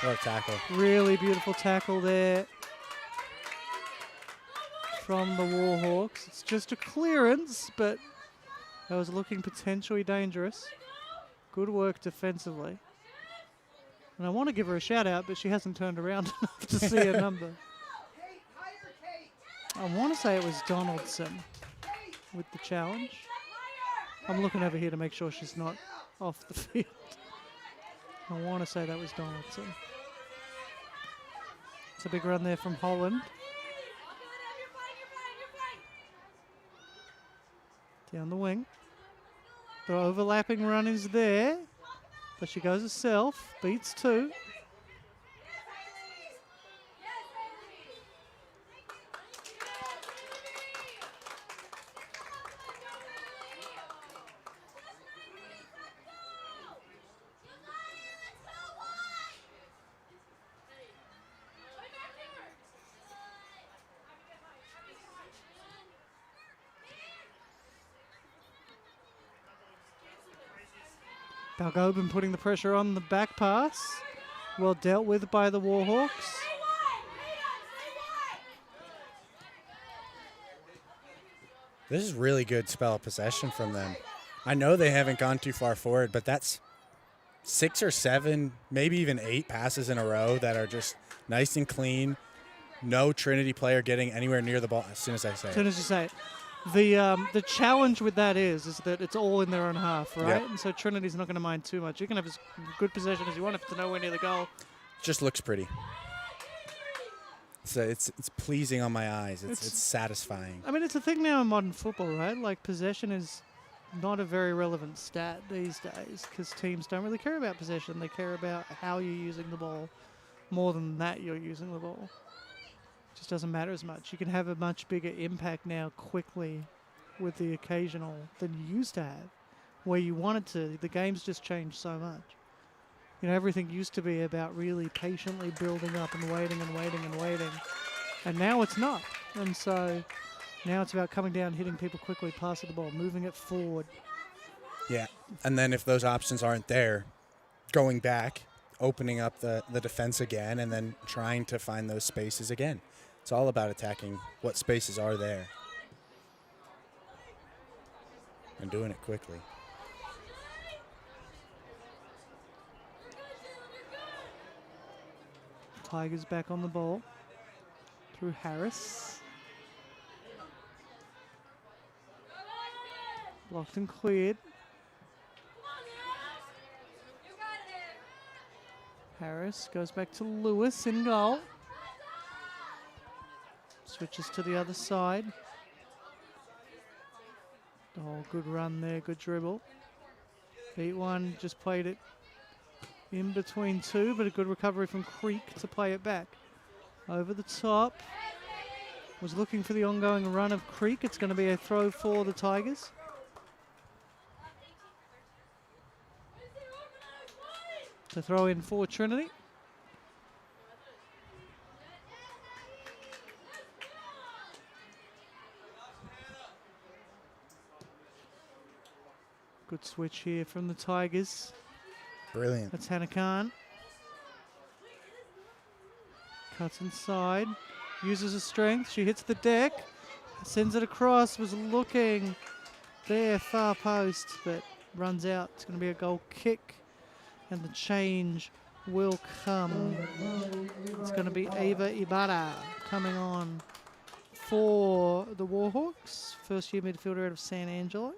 What a tackle. Really beautiful tackle there from the Warhawks. It's just a clearance, but that was looking potentially dangerous. Good work defensively. And I want to give her a shout out, but she hasn't turned around enough to see her number. I want to say it was Donaldson with the challenge. I'm looking over here to make sure she's not off the field. I want to say that was Donaldson. It's a big run there from Holland. Down the wing. The overlapping run is there, but she goes herself, beats 2. Balgobin putting the pressure on the back pass. Well dealt with by the Warhawks. This is really good spell of possession from them. I know they haven't gone too far forward, but that's 6 or 7, maybe even 8 passes in a row that are just nice and clean. No Trinity player getting anywhere near the ball as soon as I say it. As soon as you say it. The challenge with that is that it's all in their own half, right? Yep. And so Trinity's not going to mind too much. You can have as good possession as you want if it's nowhere near the goal. Just looks pretty. So it's pleasing on my eyes. It's satisfying. I mean, it's a thing now in modern football, right? Like, possession is not a very relevant stat these days because teams don't really care about possession. They care about how you're using the ball more than that you're using the ball. It just doesn't matter as much. You can have a much bigger impact now quickly with the occasional than you used to have, where you wanted to. The game's just changed so much. You know, everything used to be about really patiently building up and waiting and waiting and waiting. And now it's not. And so now it's about coming down, hitting people quickly, passing the ball, moving it forward. Yeah. And then if those options aren't there, going back, opening up the defense again, and then trying to find those spaces again. It's all about attacking what spaces are there and doing it quickly. Tigers back on the ball through Harris. Blocked and cleared. Harris goes back to Lewis in goal. Switches to the other side. Oh, good run there, good dribble. Beat one, just played it in between two, but a good recovery from Creek to play it back. Over the top. Was looking for the ongoing run of Creek. It's going to be a throw for the Tigers. To throw in for Trinity. Good switch here from the Tigers. Brilliant. That's Hannah Khan. Cuts inside. Uses her strength. She hits the deck. Sends it across. Was looking there, far post, but runs out. It's going to be a goal kick. And the change will come. It's going to be Ava Ibarra coming on for the Warhawks. First year midfielder out of San Angelo.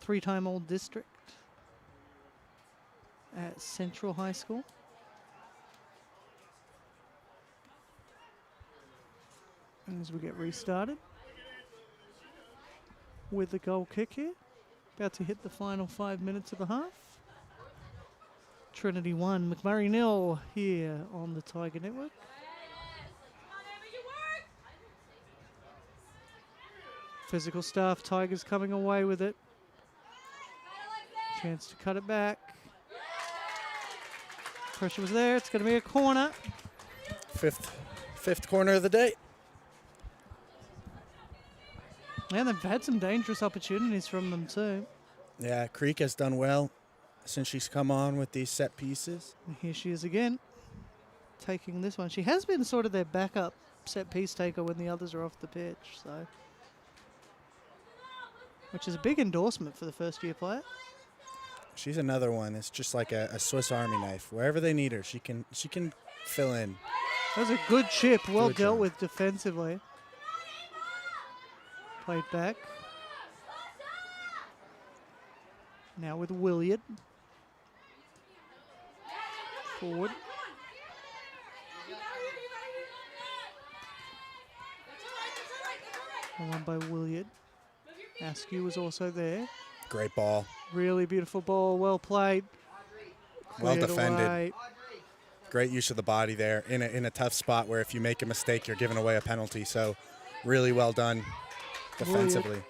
3-time All District at Central High School. And as we get restarted with the goal kick here, about to hit the final 5 minutes of the half. Trinity 1, McMurry 0 here on the Tiger Network. Physical stuff, Tigers coming away with it. Chance to cut it back. Pressure was there. It's going to be a corner. Fifth corner of the day. And they've had some dangerous opportunities from them too. Yeah, Creek has done well since she's come on with these set pieces. And here she is again, taking this one. She has been sort of their backup set piece taker when the others are off the pitch, so which is a big endorsement for the first year player. She's another one. It's just like a Swiss Army knife. Wherever they need her, she can fill in. That was a good chip, well Good dealt job. with defensively. Played back. Now with Williard. Forward. And one by Williard. Askew was also there. Great ball. Really beautiful ball, well played. Well Cleared defended. away. Great use of the body there in a tough spot where if you make a mistake, you're giving away a penalty. So really well done defensively.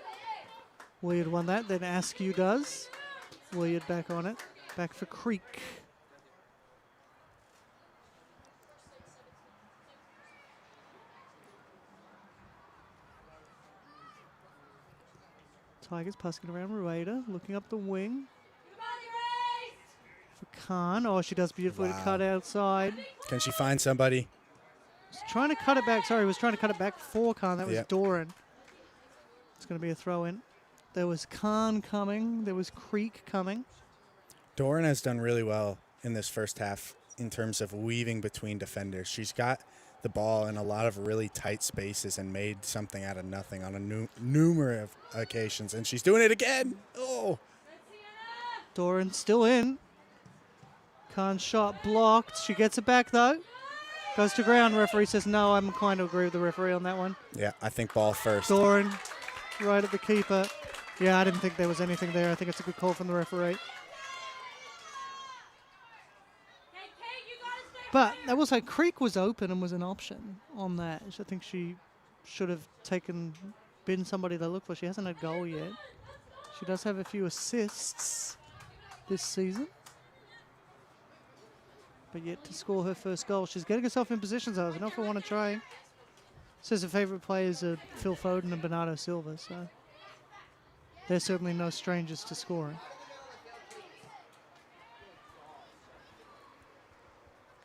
Williard won that, then Askew does. Williard back on it. Back for Creek. Tigers passing around Rueda, looking up the wing. For Khan. Oh, she does beautifully to Wow. cut outside. Can she find somebody? Was trying to cut it back. Sorry, was trying to cut it back for Khan. That was Yep. Doran. It's going to be a throw in. There was Khan coming. There was Creek coming. Doran has done really well in this first half in terms of weaving between defenders. She's got the ball in a lot of really tight spaces and made something out of nothing on a numerous occasions, and she's doing it again. Oh, Doran still in. Khan's shot blocked. She gets it back, though. Goes to ground. Referee says no. I'm inclined to agree with the referee on that one. yeah, I think ball first. Doran right at the keeper. Yeah, I didn't think there was anything there. I think it's a good call from the referee. But I will say Creek was open and was an option on that. I think she should have been somebody to look for. She hasn't had a goal yet. She does have a few assists this season. But yet to score her first goal. She's getting herself in positions. I don't know if I want to try. Says her favourite players are Phil Foden and Bernardo Silva. So they're certainly no strangers to scoring.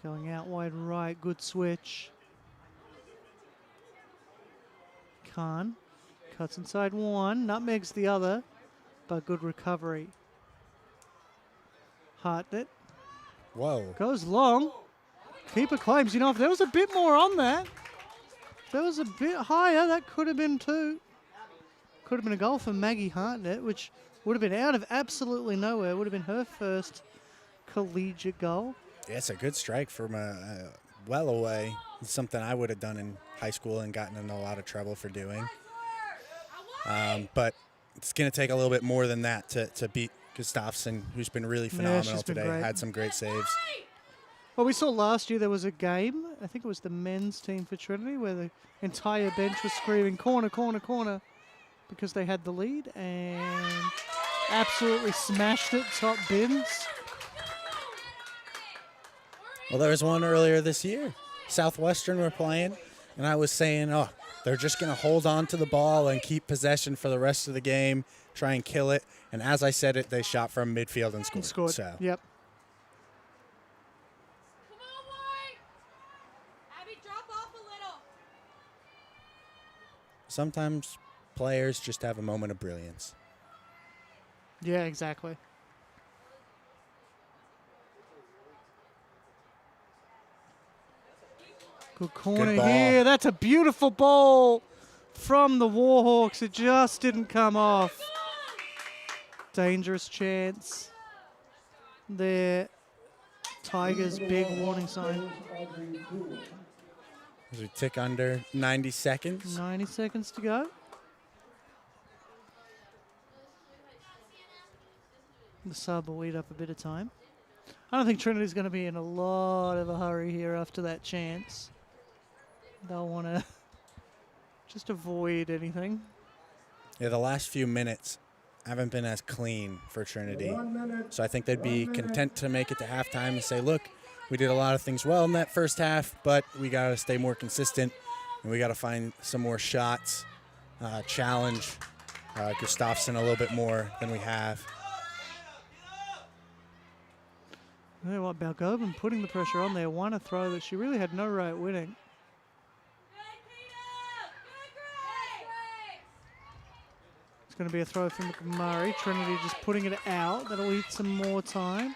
Going out wide right, good switch. Khan cuts inside one, nutmegs the other, but good recovery. Hartnett. Whoa. Goes long. Keeper claims, you know, if there was a bit more on that, if there was a bit higher, that could have been two. Could have been a goal for Maggie Hartnett, which would have been out of absolutely nowhere. Would have been her first collegiate goal. Yeah, it's a good strike from well away. It's something I would have done in high school and gotten in a lot of trouble for doing. But it's going to take a little bit more than that to beat Gustafsson, who's been really phenomenal today. Great. Had some great saves. Well, we saw last year there was a game, I think it was the men's team for Trinity, where the entire bench was screaming, corner, corner, corner, because they had the lead and absolutely smashed it, top bins. Well, there was one earlier this year. Southwestern were playing, and I was saying, oh, they're just going to hold on to the ball and keep possession for the rest of the game, try and kill it. And as I said it, they shot from midfield and scored. So. Yep. Come on, White. Abby, drop off a little. Sometimes players just have a moment of brilliance. Yeah, exactly. Good corner here. That's a beautiful ball from the Warhawks. It just didn't come off. Dangerous chance there. Tigers, big warning sign. As we tick under 90 seconds. 90 seconds to go. The sub will eat up a bit of time. I don't think Trinity's going to be in a lot of a hurry here after that chance. They'll want to just avoid anything. Yeah, the last few minutes haven't been as clean for Trinity. So I think they'd be content to make it to halftime and say, look, we did a lot of things well in that first half, but we got to stay more consistent, and we got to find some more shots, challenge Gustafsson a little bit more than we have. You know what, Balgovan putting the pressure on there, won a throw that she really had no right winning. It's going to be a throw from McMurray. Trinity just putting it out. That'll eat some more time.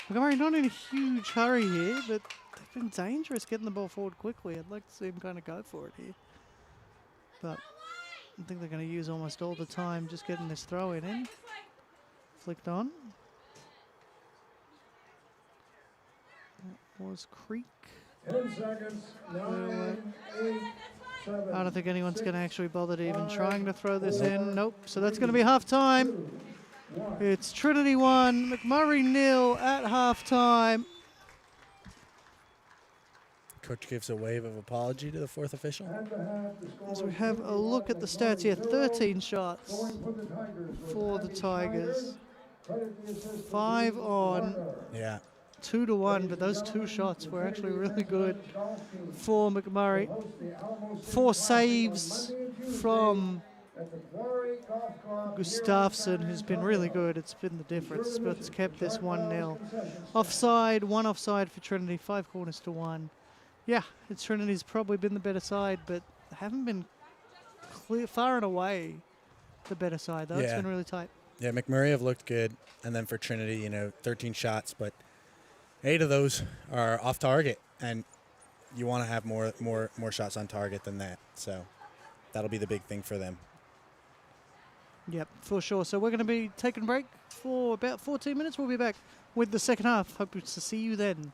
McMurray not in a huge hurry here, but they've been dangerous getting the ball forward quickly. I'd like to see them kind of go for it here. But I think they're going to use almost all the time just getting this throw in. Flicked on. That was Creek. 10 seconds, 9, 8, 7. I don't think anyone's going to actually bother to even trying to throw this in. Nope. So that's going to be half-time. It's Trinity 1, McMurray 0 at half-time. Coach gives a wave of apology to the fourth official. As we have a look at the stats here, 13 shots for the Tigers. 5 on. Yeah. 2-1, but those 2 shots were actually really good for McMurray. 4 saves from Gustafsson, who's been really good. It's been the difference, but it's kept this 1-0. Offside, 1 offside for Trinity, 5 corners to 1. Yeah, Trinity's probably been the better side, but haven't been clear, far and away the better side, though. It's Yeah. been really tight. Yeah, McMurry have looked good, and then for Trinity, 13 shots, but 8 of those are off target, and you want to have more shots on target than that. So that'll be the big thing for them. Yep, for sure. So we're going to be taking a break for about 14 minutes. We'll be back with the second half. Hope to see you then.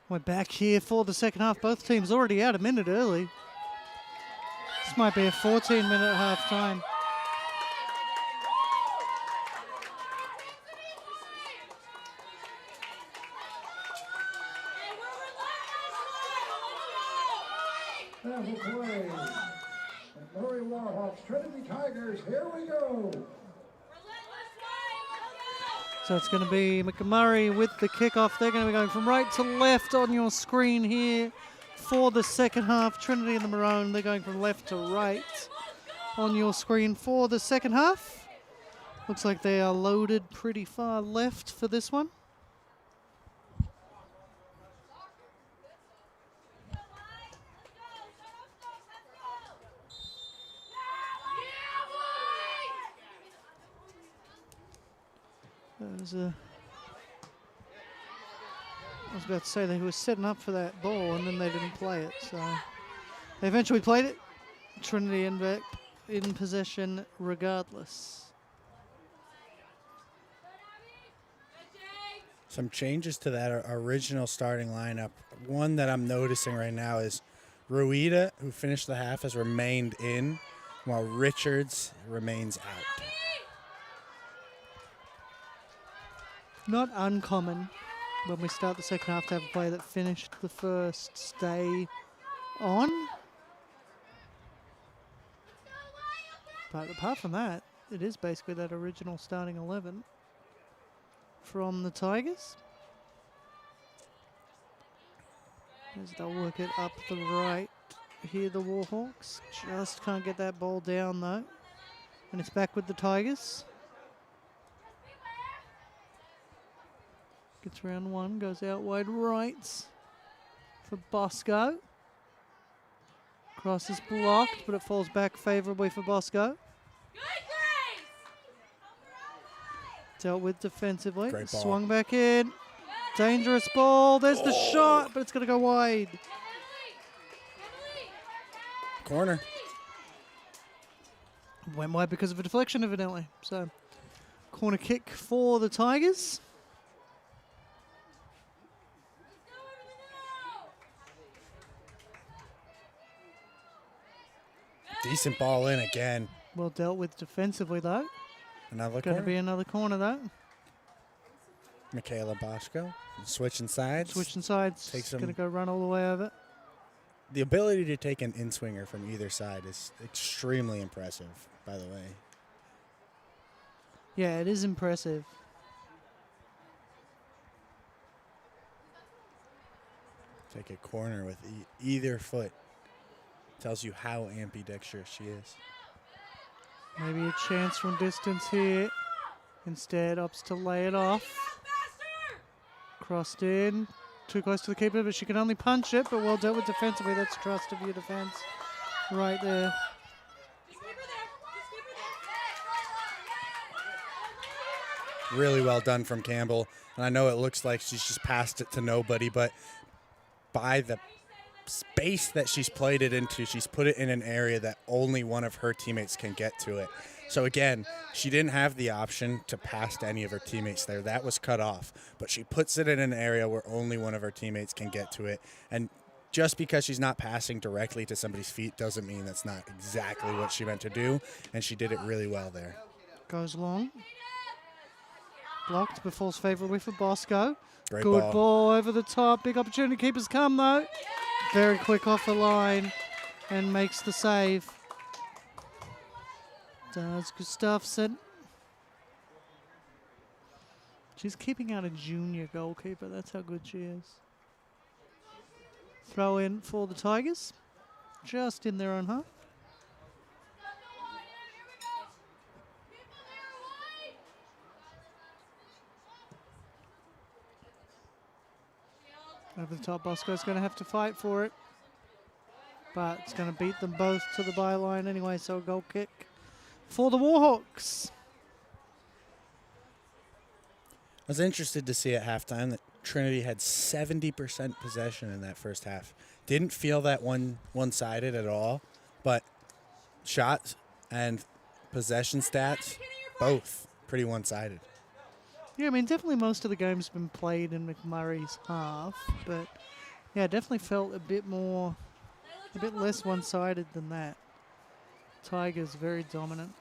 We're back here for the second half. Both teams already out a minute early. This might be a 14-minute half time. Now for play. McMurry Warhawks, Trinity Tigers, here we go. So it's going to be McMurry with the kickoff. They're going to be going from right to left on your screen here for the second half. Trinity and the Maroon, they're going from left to right on your screen for the second half. Looks like they are loaded pretty far left for this one. I was about to say they were setting up for that ball and then they didn't play it. So they eventually played it. Trinity in possession regardless. Some changes to that original starting lineup. One that I'm noticing right now is Ruida, who finished the half, has remained in, while Richards remains out. Not uncommon when we start the second half to have a player that finished the first stay on. But apart from that, it is basically that original starting 11 from the Tigers. As they'll work it up the right here, the Warhawks. Just can't get that ball down though. And it's back with the Tigers. Gets round one, goes out wide right for Bosco. Cross is blocked, but it falls back favourably for Bosco. Dealt with defensively. Great ball. Swung back in. Dangerous ball. There's the shot, but it's going to go wide. Corner. Went wide because of a deflection, evidently. So, corner kick for the Tigers. Decent ball in again. Well dealt with defensively, though. Another Going to corner. be another corner, though. Michaela Bosco switching sides. Switching sides. Takes Going to him- go run all the way over. The ability to take an in-swinger from either side is extremely impressive, by the way. Yeah, it is impressive. Take a corner with either foot. Tells you how ambidextrous she is. Maybe a chance from distance here. Instead, opts to lay it off. Crossed in. Too close to the keeper, but she can only punch it, but well dealt with defensively. That's trust of your defense right there. Really well done from Campbell. And I know it looks like she's just passed it to nobody, but by the space that she's played it into, she's put it in an area that only one of her teammates can get to it. So again, she didn't have the option to pass to any of her teammates there. That was cut off. But she puts it in an area where only one of her teammates can get to it. And just because she's not passing directly to somebody's feet doesn't mean that's not exactly what she meant to do. And she did it really well there. Goes long. Blocked, but falls favourably for Bosco. Great Good ball. ball over the top. Big opportunity. Keepers come, though. Very quick off the line and makes the save. Does Gustafsson. She's keeping out a junior goalkeeper. That's how good she is. Throw in for the Tigers. Just in their own half. Over the top, Bosco's going to have to fight for it. But it's going to beat them both to the byline anyway, so a goal kick for the Warhawks. I was interested to see at halftime that Trinity had 70% possession in that first half. Didn't feel that one-sided at all, but shots and possession stats, both pretty one-sided. Yeah, I mean, definitely most of the game's been played in McMurray's half, but yeah, definitely felt a bit less one-sided than that. Tigers very dominant.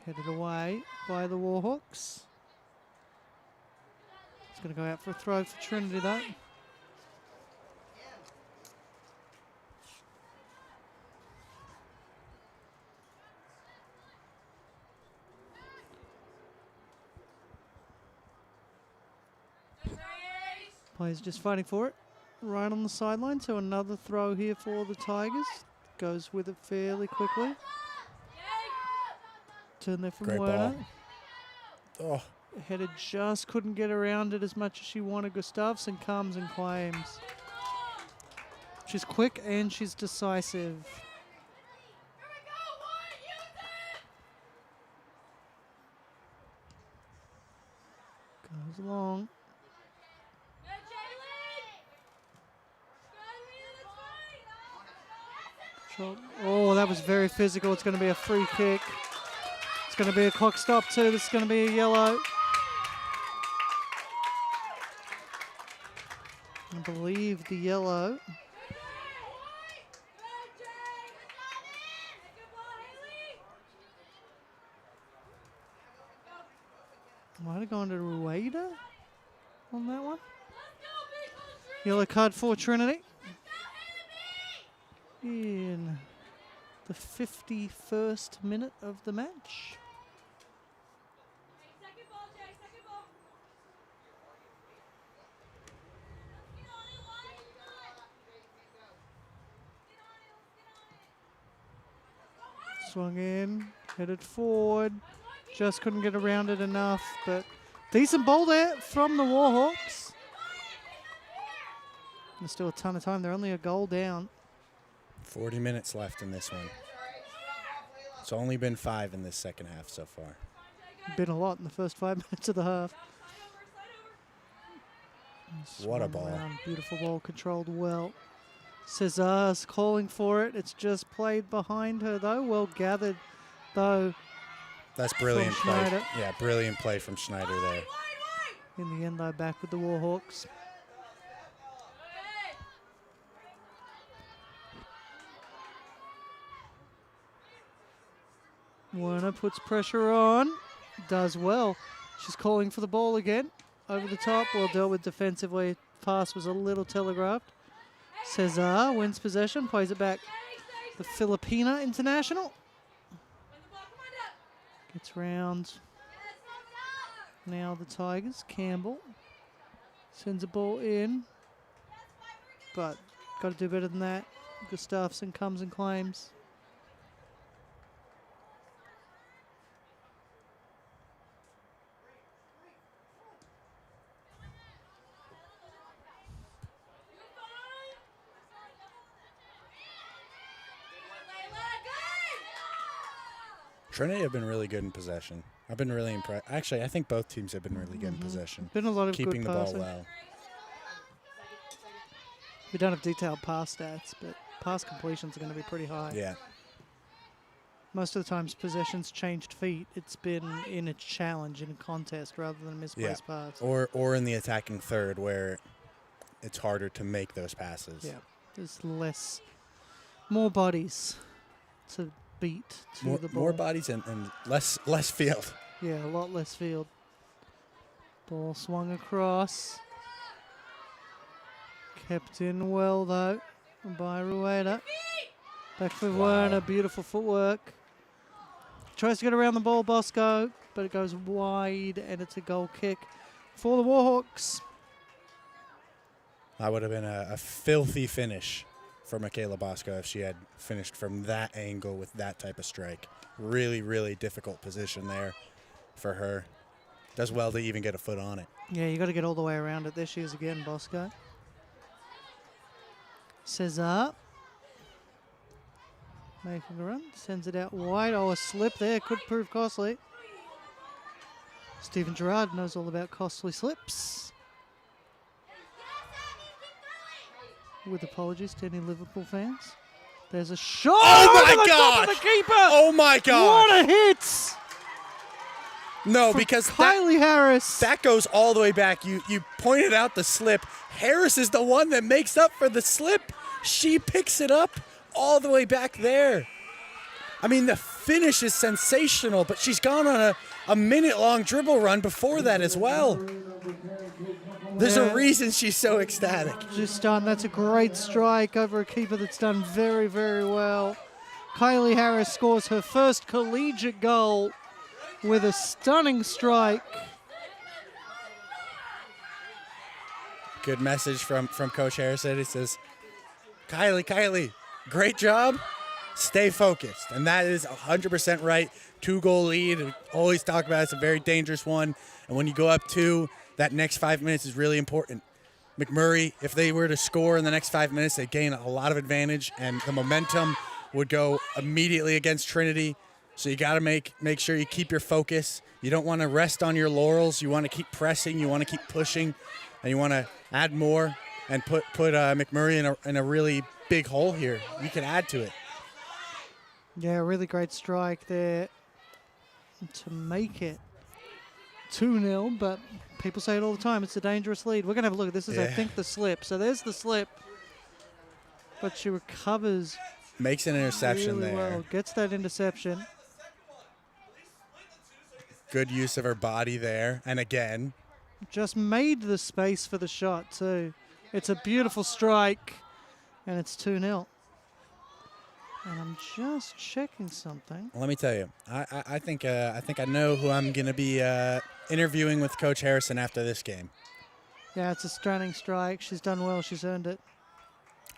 Headed away by the Warhawks. It's going to go out for a throw for Trinity though. Players just fighting for it. Right on the sideline, so another throw here for the Tigers. Goes with it fairly quickly. Turn there from Great Werner. ball. Oh, Headed just couldn't get around it as much as she wanted. Gustafsson comes and claims. She's quick and she's decisive. Goes along. Oh, that was very physical. It's going to be a free kick. It's going to be a clock stop too. This is going to be a yellow. I believe the yellow. Might have gone to Rueda on that one. Yellow card for Trinity. In the 51st minute of the match. Swung in, headed forward. Just couldn't get around it enough, but decent ball there from the Warhawks. There's still a ton of time. They're only a goal down. 40 minutes left in this one. It's only been 5 in this second half so far. Been a lot in the first 5 minutes of the half. What a Swung ball. around. Beautiful ball, controlled well. Cesar's calling for it. It's just played behind her though. Well gathered though. That's brilliant From play. Schneider. Yeah, brilliant play from Schneider there. In the end though, back with the Warhawks. Werner puts pressure on. Does well. She's calling for the ball again. Over the top. Well dealt with defensively. Pass was a little telegraphed. Cesar wins possession. Plays it back. The Filipina international. Gets round. Now the Tigers. Campbell sends a ball in. But got to do better than that. Gustafsson comes and claims. Trinity have been really good in possession. I've been really impressed. Actually, I think both teams have been really good in possession. Been a lot of Keeping good the ball passing. well. We don't have detailed pass stats, but pass completions are going to be pretty high. Yeah. Most of the times possessions changed feet. It's been in a challenge, in a contest, rather than a misplaced pass. Or in the attacking third where it's harder to make those passes. Yeah, there's more bodies to beat to the ball. More bodies and less field. Yeah, a lot less field. Ball swung across. Kept in well, though, by Rueda. Back for Werner. Beautiful footwork. Tries to get around the ball, Bosco, but it goes wide, and it's a goal kick for the Warhawks. That would have been a filthy finish for Michaela Bosco if she had finished from that angle with that type of strike. Really, really difficult position there for her. Does well to even get a foot on it. Yeah, you got to get all the way around it. There she is again, Bosco. Cesar. Making a run. Sends it out wide. Oh, a slip there. Could prove costly. Stephen Gerrard knows all about costly slips. With apologies to any Liverpool fans. There's a shot. Oh my over the top God! of the keeper. Oh my God! What a hit! No, because Kylie Harris. that goes all the way back. You pointed out the slip. Harris is the one that makes up for the slip. She picks it up all the way back there. I mean, the finish is sensational, but she's gone on a minute-long dribble run before that as well. There's a reason she's so ecstatic. Just done. That's a great strike over a keeper that's done very, very well. Kylie Harris scores her first collegiate goal with a stunning strike. Good message from Coach Harrison. He says, Kylie, great job. Stay focused. And that is 100% right. 2-goal lead. We always talk about it's a very dangerous one. And when you go up 2, that next 5 minutes is really important. McMurry, if they were to score in the next 5 minutes, they'd gain a lot of advantage, and the momentum would go immediately against Trinity. So you got to make sure you keep your focus. You don't want to rest on your laurels. You want to keep pressing. You want to keep pushing, and you want to add more and put McMurray in a really big hole here. You can add to it. Yeah, really great strike there to make it 2-0, but people say it all the time. It's a dangerous lead. We're going to have a look at this. I think, the slip. So there's the slip, but she recovers. Makes an interception really there. Well. Gets that interception. Good use of her body there. And again. Just made the space for the shot, too. It's a beautiful strike, and it's 2-0. And I'm just checking something. Let me tell you, I think I know who I'm going to be interviewing with Coach Harrison after this game. Yeah, it's a stunning strike. She's done well. She's earned it.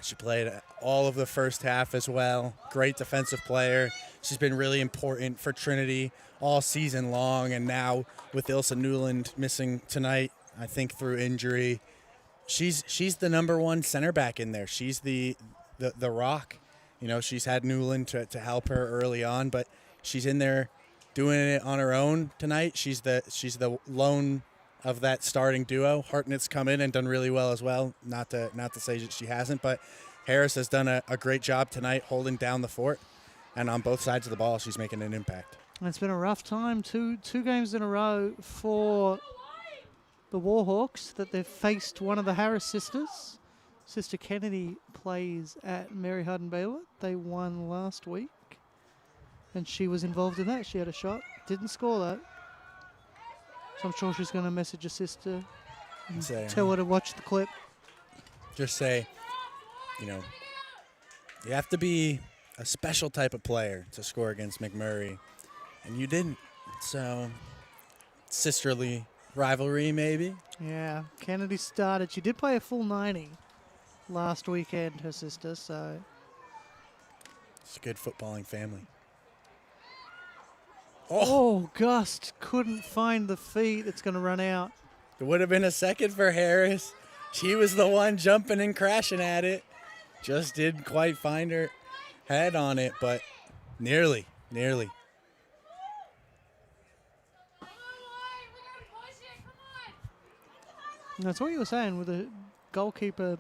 She played all of the first half as well. Great defensive player. She's been really important for Trinity all season long, and now with Ilsa Newland missing tonight, I think through injury, she's the number one center back in there. She's the rock. You know, she's had Newland to help her early on, but she's in there doing it on her own tonight. She's the lone of that starting duo. Hartnett's come in and done really well as well. Not to say that she hasn't, but Harris has done a great job tonight holding down the fort, and on both sides of the ball, she's making an impact. It's been a rough time. Two games in a row for the Warhawks that they've faced one of the Harris sisters. Sister Kennedy plays at Mary Hardin Baylor. They won last week, and she was involved in that. She had a shot, didn't score that. So I'm sure she's going to message her sister and tell her to watch the clip. Just say, you have to be a special type of player to score against McMurry, and you didn't. So, sisterly rivalry, maybe? Yeah, Kennedy started. She did play a full 90 last weekend, her sister, so. It's a good footballing family. Oh, Gust couldn't find the feet. It's going to run out. It would have been a second for Harris. She was the one jumping and crashing at it. Just didn't quite find her head on it, but nearly. And that's what you were saying with a goalkeeper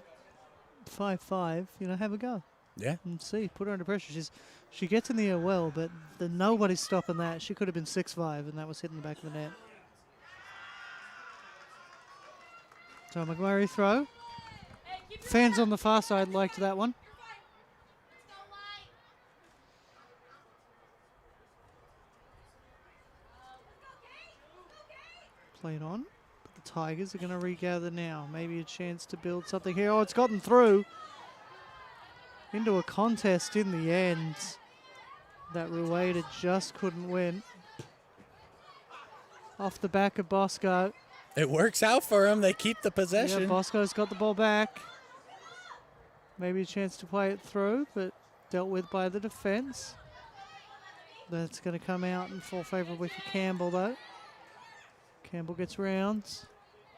5'5", have a go. Yeah. And see, put her under pressure. She gets in the air well, but nobody's stopping that. She could have been 6'5", and that was hitting the back of the net. So McMurray throw. Fans on the far side liked that one. Played on. But the Tigers are going to regather now. Maybe a chance to build something here. Oh, it's gotten through into a contest in the end that Rueda just couldn't win. Off the back of Bosco. It works out for them. They keep the possession. Yeah, Bosco's got the ball back. Maybe a chance to play it through, but dealt with by the defense. That's going to come out and fall favorably for Campbell, though. Campbell gets rounds.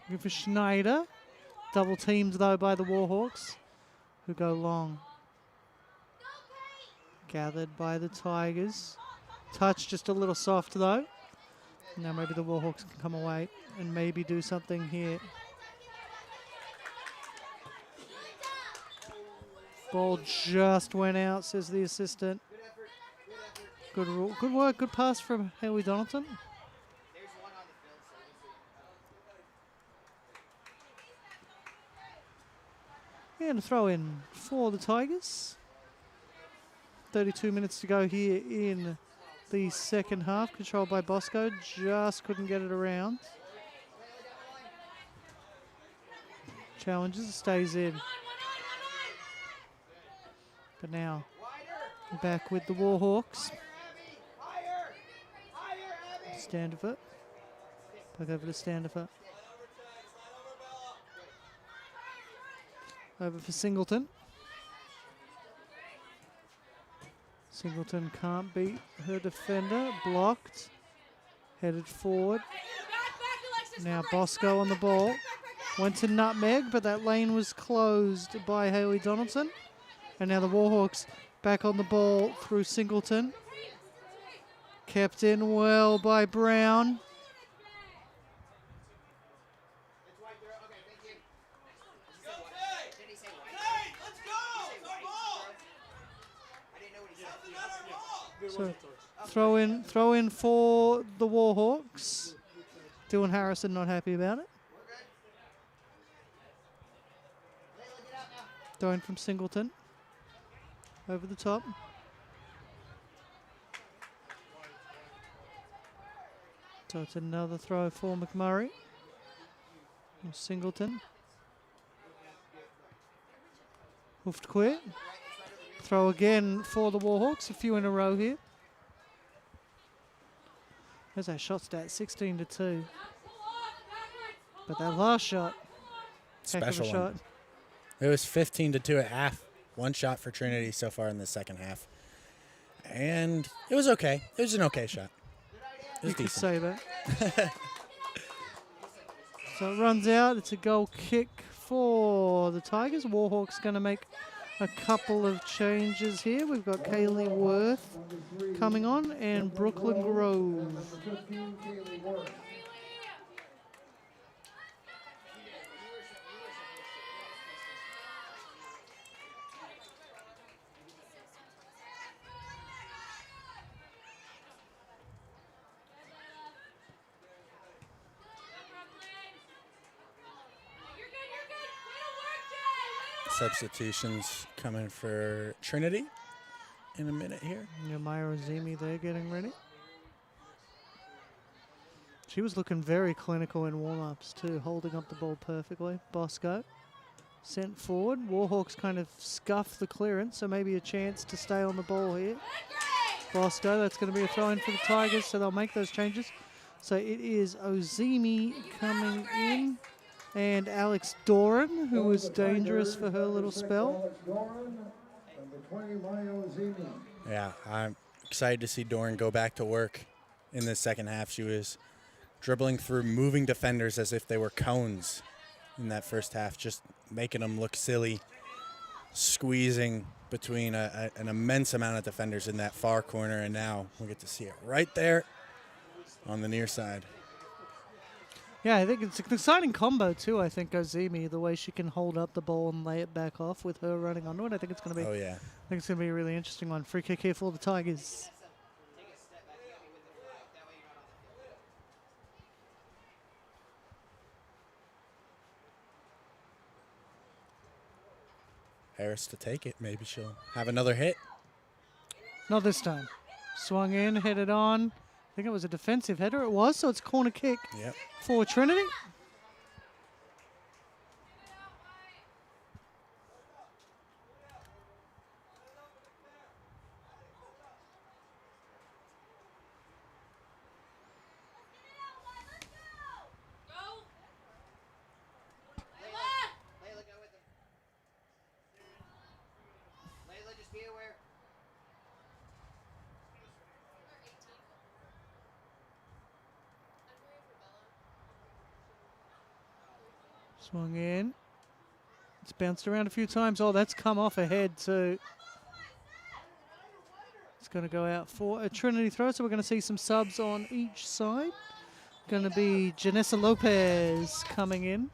Looking for Schneider. Double teamed, though, by the Warhawks, who go long. Gathered by the Tigers. Touch just a little soft, though. Now maybe the Warhawks can come away and maybe do something here. Ball just went out, says the assistant. Good rule. Good work. Good pass from Haley Donaldson. And a throw in for the Tigers. 32 minutes to go here in the second half. Controlled by Bosco. Just couldn't get it around. Challenges, stays in. But now back with the Warhawks. Standifer. Back over to Standifer. Over for Singleton. Singleton can't beat her defender. Blocked. Headed forward. Now Bosco on the ball. Went to nutmeg, but that lane was closed by Haley Donaldson. And now the Warhawks back on the ball through Singleton. Kept in well by Brown. So throw in for the Warhawks. Dylan Harrison not happy about it. Throw in from Singleton. Over the top. So it's another throw for McMurray. From Singleton. Hoofed quit. Throw again for the Warhawks. A few in a row here. There's our shot stat, 16-2. But that last shot, heck of a Special shot. one. It was 15-2 at half. One shot for Trinity so far in the second half. And it was okay. It was an okay shot. It was You could decent. say that. So it runs out. It's a goal kick for the Tigers. Warhawks going to make a couple of changes here. We've got Kaylee Worth coming on and Brooklyn Grove. 15, Kaylee Worth. Substitutions coming for Trinity in a minute here. Myra Zimi there getting ready. She was looking very clinical in warm-ups too, holding up the ball perfectly. Bosco sent forward. Warhawks kind of scuffed the clearance, so maybe a chance to stay on the ball here. Bosco, that's going to be a throw-in for the Tigers, so they'll make those changes. So it is Ozimi coming in. And Alex Doran, who was dangerous for her little spell. Alex Doran, number 20, Mayo Zimi. Yeah, I'm excited to see Doran go back to work in the second half. She was dribbling through moving defenders as if they were cones in that first half, just making them look silly, squeezing between an immense amount of defenders in that far corner, and now we get to see it right there on the near side. Yeah, I think it's an exciting combo too. I think Ozimi, the way she can hold up the ball and lay it back off with her running onto it. I think it's going to be. Oh yeah. I think it's going to be a really interesting one. Free kick here for the Tigers. Harris to take it. Maybe she'll have another hit. Not this time. Swung in, headed on. I think it was a defensive header. It was, so it's a corner kick Yep. for Trinity. Swung in. It's bounced around a few times. Oh, that's come off ahead too. It's going to go out for a Trinity throw, so we're going to see some subs on each side. Going to be Janessa Lopez coming in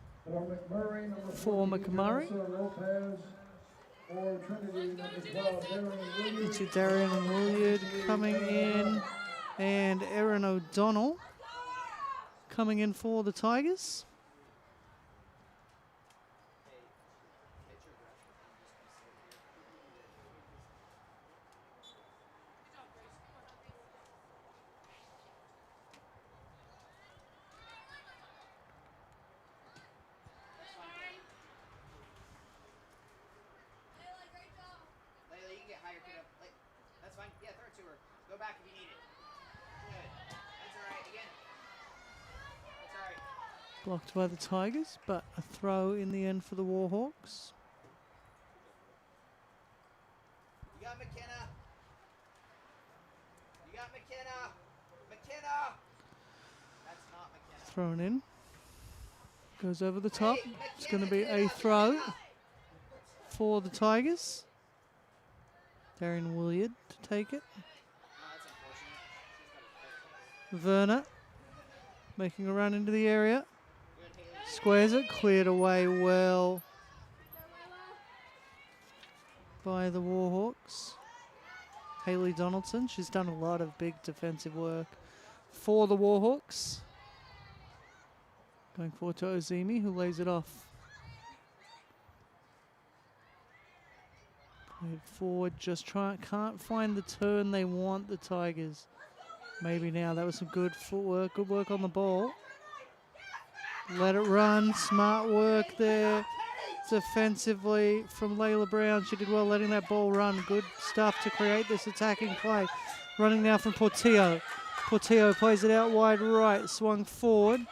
for McMurray. Lopez. For Trinity, number 12, Darren Williams. It's Darian and Williard coming in, and Erin O'Donnell coming in for the Tigers. back if you need it. Good. That's all right. Again. That's all right. Blocked by the Tigers, but a throw in the end for the Warhawks. You got McKenna. You got McKenna. McKenna. That's not McKenna. Thrown in. Goes over the top. Hey, It's going to be a throw for the Tigers. Darian Williard to take it. Oh, that's unfortunate. Werner making a run into the area. Squares it, cleared away well by the Warhawks. Hayley Donaldson, she's done a lot of big defensive work for the Warhawks. Going forward to Ozimi, who lays it off. Played forward, just can't find the turn they want, the Tigers. Maybe now, that was some good footwork, good work on the ball. Let it run, smart work there defensively from Layla Brown. She did well letting that ball run. Good stuff to create this attacking play. Running now from Portillo. Portillo plays it out wide right, swung forward.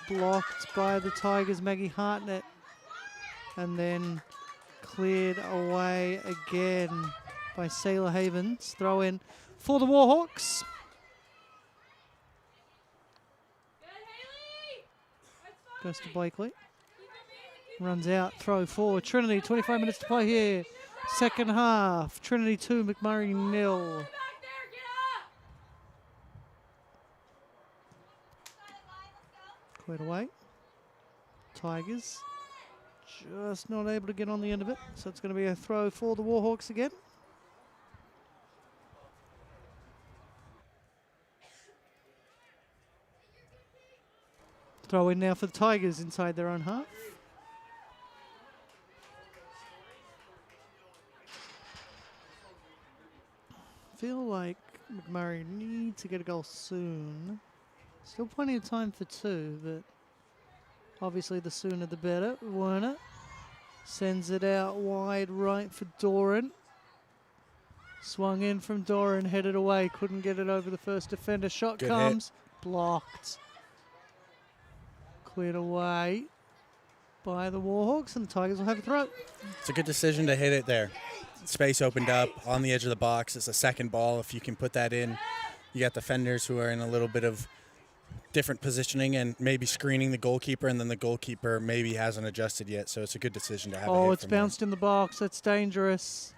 Blocked by the Tigers' Maggie Hartnett. And then cleared away again by Sailor Havens. Throw in for the Warhawks. Goes to Blakely. Runs out, throw for Trinity. 25 minutes to play here. Second half. Trinity 2, McMurry 0. Cleared away. Tigers just not able to get on the end of it. So it's going to be a throw for the Warhawks again. Throw in now for the Tigers inside their own half. Feel like McMurry needs to get a goal soon. Still plenty of time for two, but obviously the sooner the better. Werner sends it out wide right for Doran. Swung in from Doran, headed away, couldn't get it over the first defender. Shot Good comes, blocked. Cleared away by the Warhawks, and the Tigers will have a throw. It's a good decision to hit it there. Space opened up on the edge of the box. It's a second ball. If you can put that in, you got defenders who are in a little bit of different positioning and maybe screening the goalkeeper, and then the goalkeeper maybe hasn't adjusted yet. So it's a good decision to have. Oh, it's bounced in the box. That's dangerous.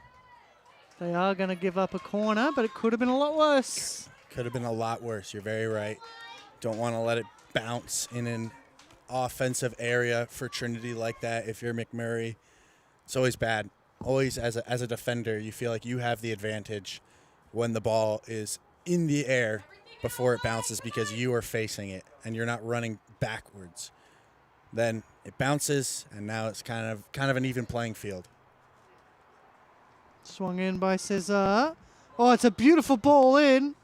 They are going to give up a corner, but it could have been a lot worse. Could have been a lot worse. You're very right. Don't want to let it bounce in an offensive area for Trinity like that. If you're McMurray, it's always bad. Always as a defender, you feel like you have the advantage when the ball is in the air before it bounces because you are facing it and you're not running backwards. Then it bounces, and now it's kind of an even playing field. Swung in by Cesar. Oh, it's a beautiful ball in.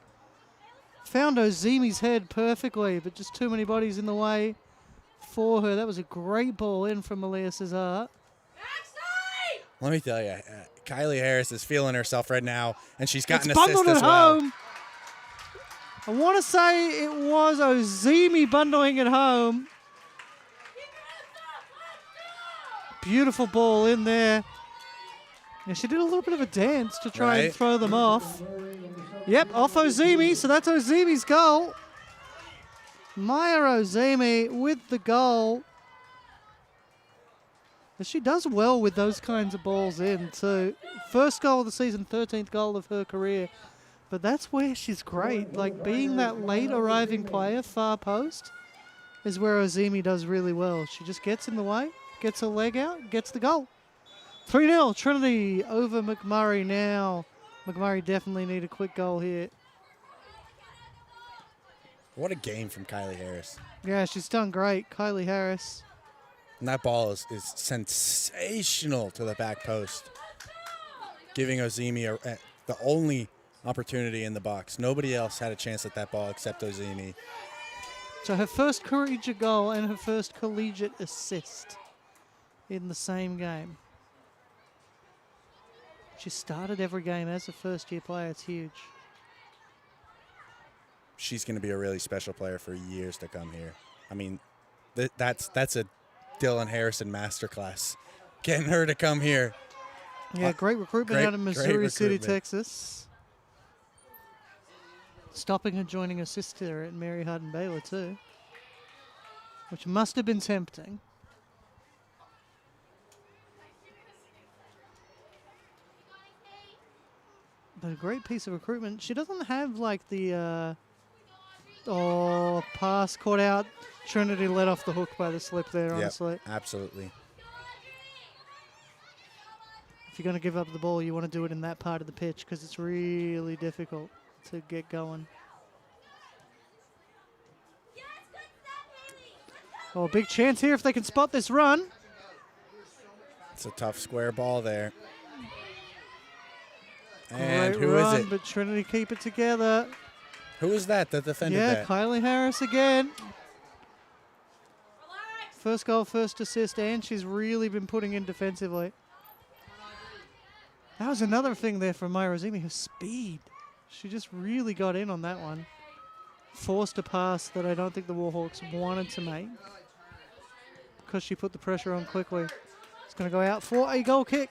Found Ozimi's head perfectly, but just too many bodies in the way for her. That was a great ball in from Malia Cesar. Let me tell you, Kylie Harris is feeling herself right now, and she's got It's an assist bundled as at well. home. I want to say it was Ozimi bundling it home. Beautiful ball in there. Yeah, she did a little bit of a dance to try and Right. throw them off. Yep, off Ozimi, so that's Ozimi's goal. Maya Ozimi with the goal. She does well with those kinds of balls in too. First goal of the season, 13th goal of her career. But that's where she's great. Like being that late arriving player, far post, is where Ozimi does really well. She just gets in the way, gets her leg out, gets the goal. 3-0, Trinity over McMurray now. McMurray definitely need a quick goal here. What a game from Kylie Harris. Yeah, she's done great. Kylie Harris. And that ball is sensational to the back post, giving Ozimi the only opportunity in the box. Nobody else had a chance at that ball except Ozimi. So her first collegiate goal and her first collegiate assist in the same game. She started every game as a first-year player. It's huge. she's going to be a really special player for years to come here. I mean, that's a Dylan Harrison masterclass. Getting her to come here. Yeah, great recruitment out of Missouri City, recruitment. Texas. Stopping her joining her sister at Mary Hardin Baylor too, which must have been tempting. But a great piece of recruitment. She doesn't have like the pass caught out. Trinity let off the hook by the slip there, honestly. Yep, absolutely. If you're going to give up the ball, you want to do it in that part of the pitch because it's really difficult to get going. Oh, big chance here if they can spot this run. It's a tough square ball there. And Great who run, is it? but Trinity keep it together. Who is that defended Yeah, that? Kylie Harris again. First goal, first assist, and she's really been putting in defensively. That was another thing there from Myra Zimi, her speed. She just really got in on that one. Forced a pass that I don't think the Warhawks wanted to make because she put the pressure on quickly. It's going to go out for a goal kick.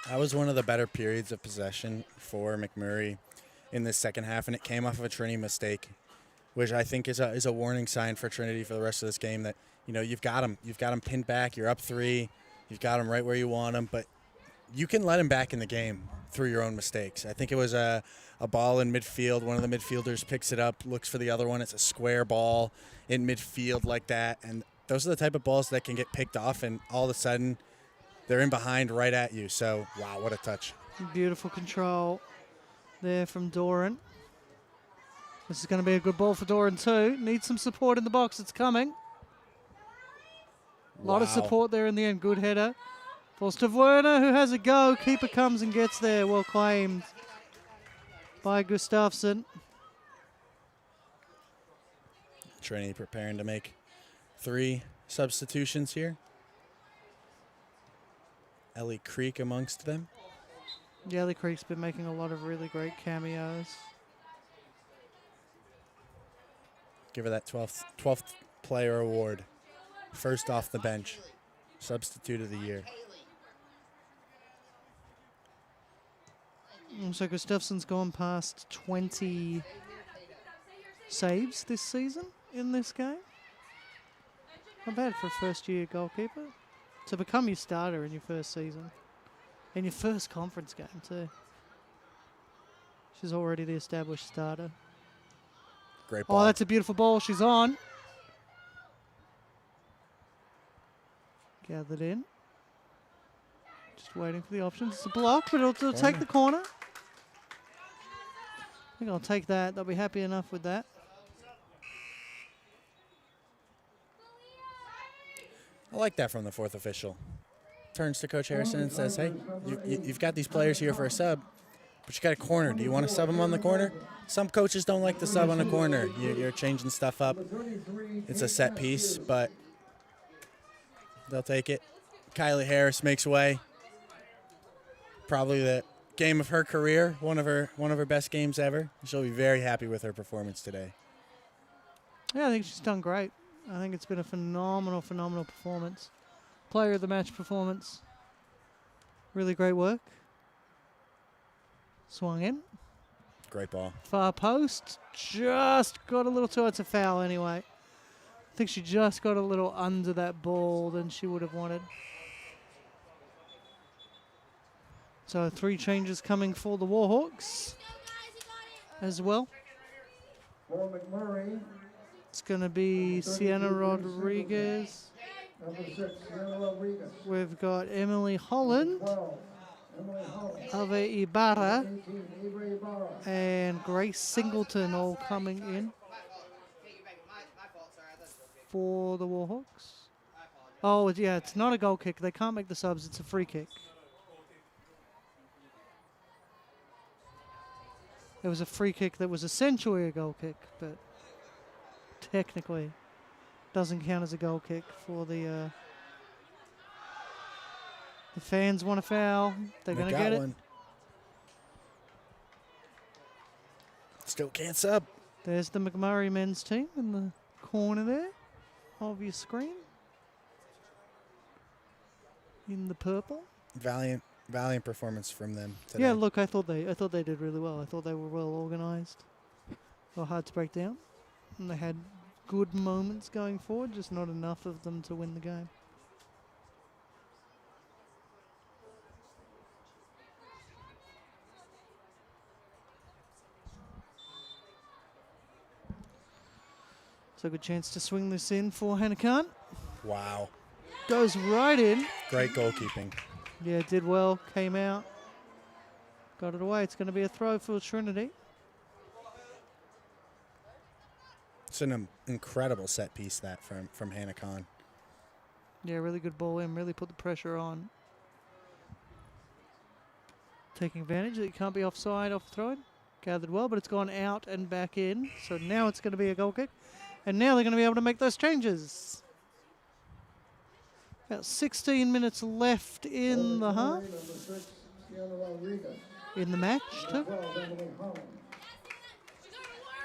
That was one of the better periods of possession for McMurry in this second half, and it came off of a Trinity mistake, which I think is a warning sign for Trinity for the rest of this game that, you know, you've got them pinned back, you're up 3, you've got them right where you want them, but you can let them back in the game through your own mistakes. I think it was a ball in midfield. One of the midfielders picks it up, looks for the other one. It's a square ball in midfield like that, and those are the type of balls that can get picked off, and all of a sudden they're in behind right at you. So, wow, what a touch. Beautiful control there from Doran. This is going to be a good ball for Doran too. Needs some support in the box. It's coming. A lot of support there in the end. Good header. Falls to Werner, who has a go. Keeper comes and gets there. Well claimed by Gustafsson. Trinity preparing to make 3 substitutions here. Ellie Creek amongst them. Yeah, Ellie Creek's been making a lot of really great cameos. Give her that 12th player award. First off the bench. Substitute of the year. So Gustafsson's gone past 20 saves this season in this game. Not bad for a first-year goalkeeper. To become your starter in your first season. In your first conference game, too. She's already the established starter. Great ball. Oh, that's a beautiful ball. She's on. Gathered in. Just waiting for the options. It's a block, but it'll take the corner. I think I'll take that. They'll be happy enough with that. I like that from the 4th official. Turns to Coach Harrison and says, hey, you've got these players here for a sub, but you got a corner. Do you want to sub them on the corner? Some coaches don't like to sub on a corner. You're changing stuff up. It's a set piece, but they'll take it. Kylie Harris makes way. Probably the game of her career, one of her best games ever. She'll be very happy with her performance today. Yeah, I think she's done great. I think it's been a phenomenal performance. Player of the match performance. Really great work. Swung in. Great ball. Far post. Just got a little too. It's a foul anyway. I think she just got a little under that ball than she would have wanted. So 3 changes coming for the Warhawks as well. For McMurray, It's going to be Sienna Rodriguez. number 6, Sienna Rodriguez. We've got Emily Holland, 12, Emily Holland. Ave Ibarra, 18, Eva Ibarra. and Grace Singleton all coming in for the Warhawks. Oh, yeah, it's not a goal kick. They can't make the subs. It's a free kick. It was a free kick that was essentially a goal kick, but technically doesn't count as a goal kick for the fans want a foul. They're going to get it. Still can't sub. There's the McMurry men's team in the corner there of your screen. In the purple. Valiant performance from them today. Yeah, look, I thought they did really well. I thought they were well organised. They were hard to break down. And they had good moments going forward, just not enough of them to win the game. So a good chance to swing this in for Hannah Khan. Wow. Goes right in. Great goalkeeping. Yeah, did well. Came out. Got it away. It's going to be a throw for Trinity. It's an incredible set piece that from Hannah Khan. Yeah, really good ball in. Really put the pressure on. Taking advantage that you can't be offside off the throw. Gathered well, but it's gone out and back in. So now it's going to be a goal kick. And now they're going to be able to make those changes. About 16 minutes left in the half. In the match, too.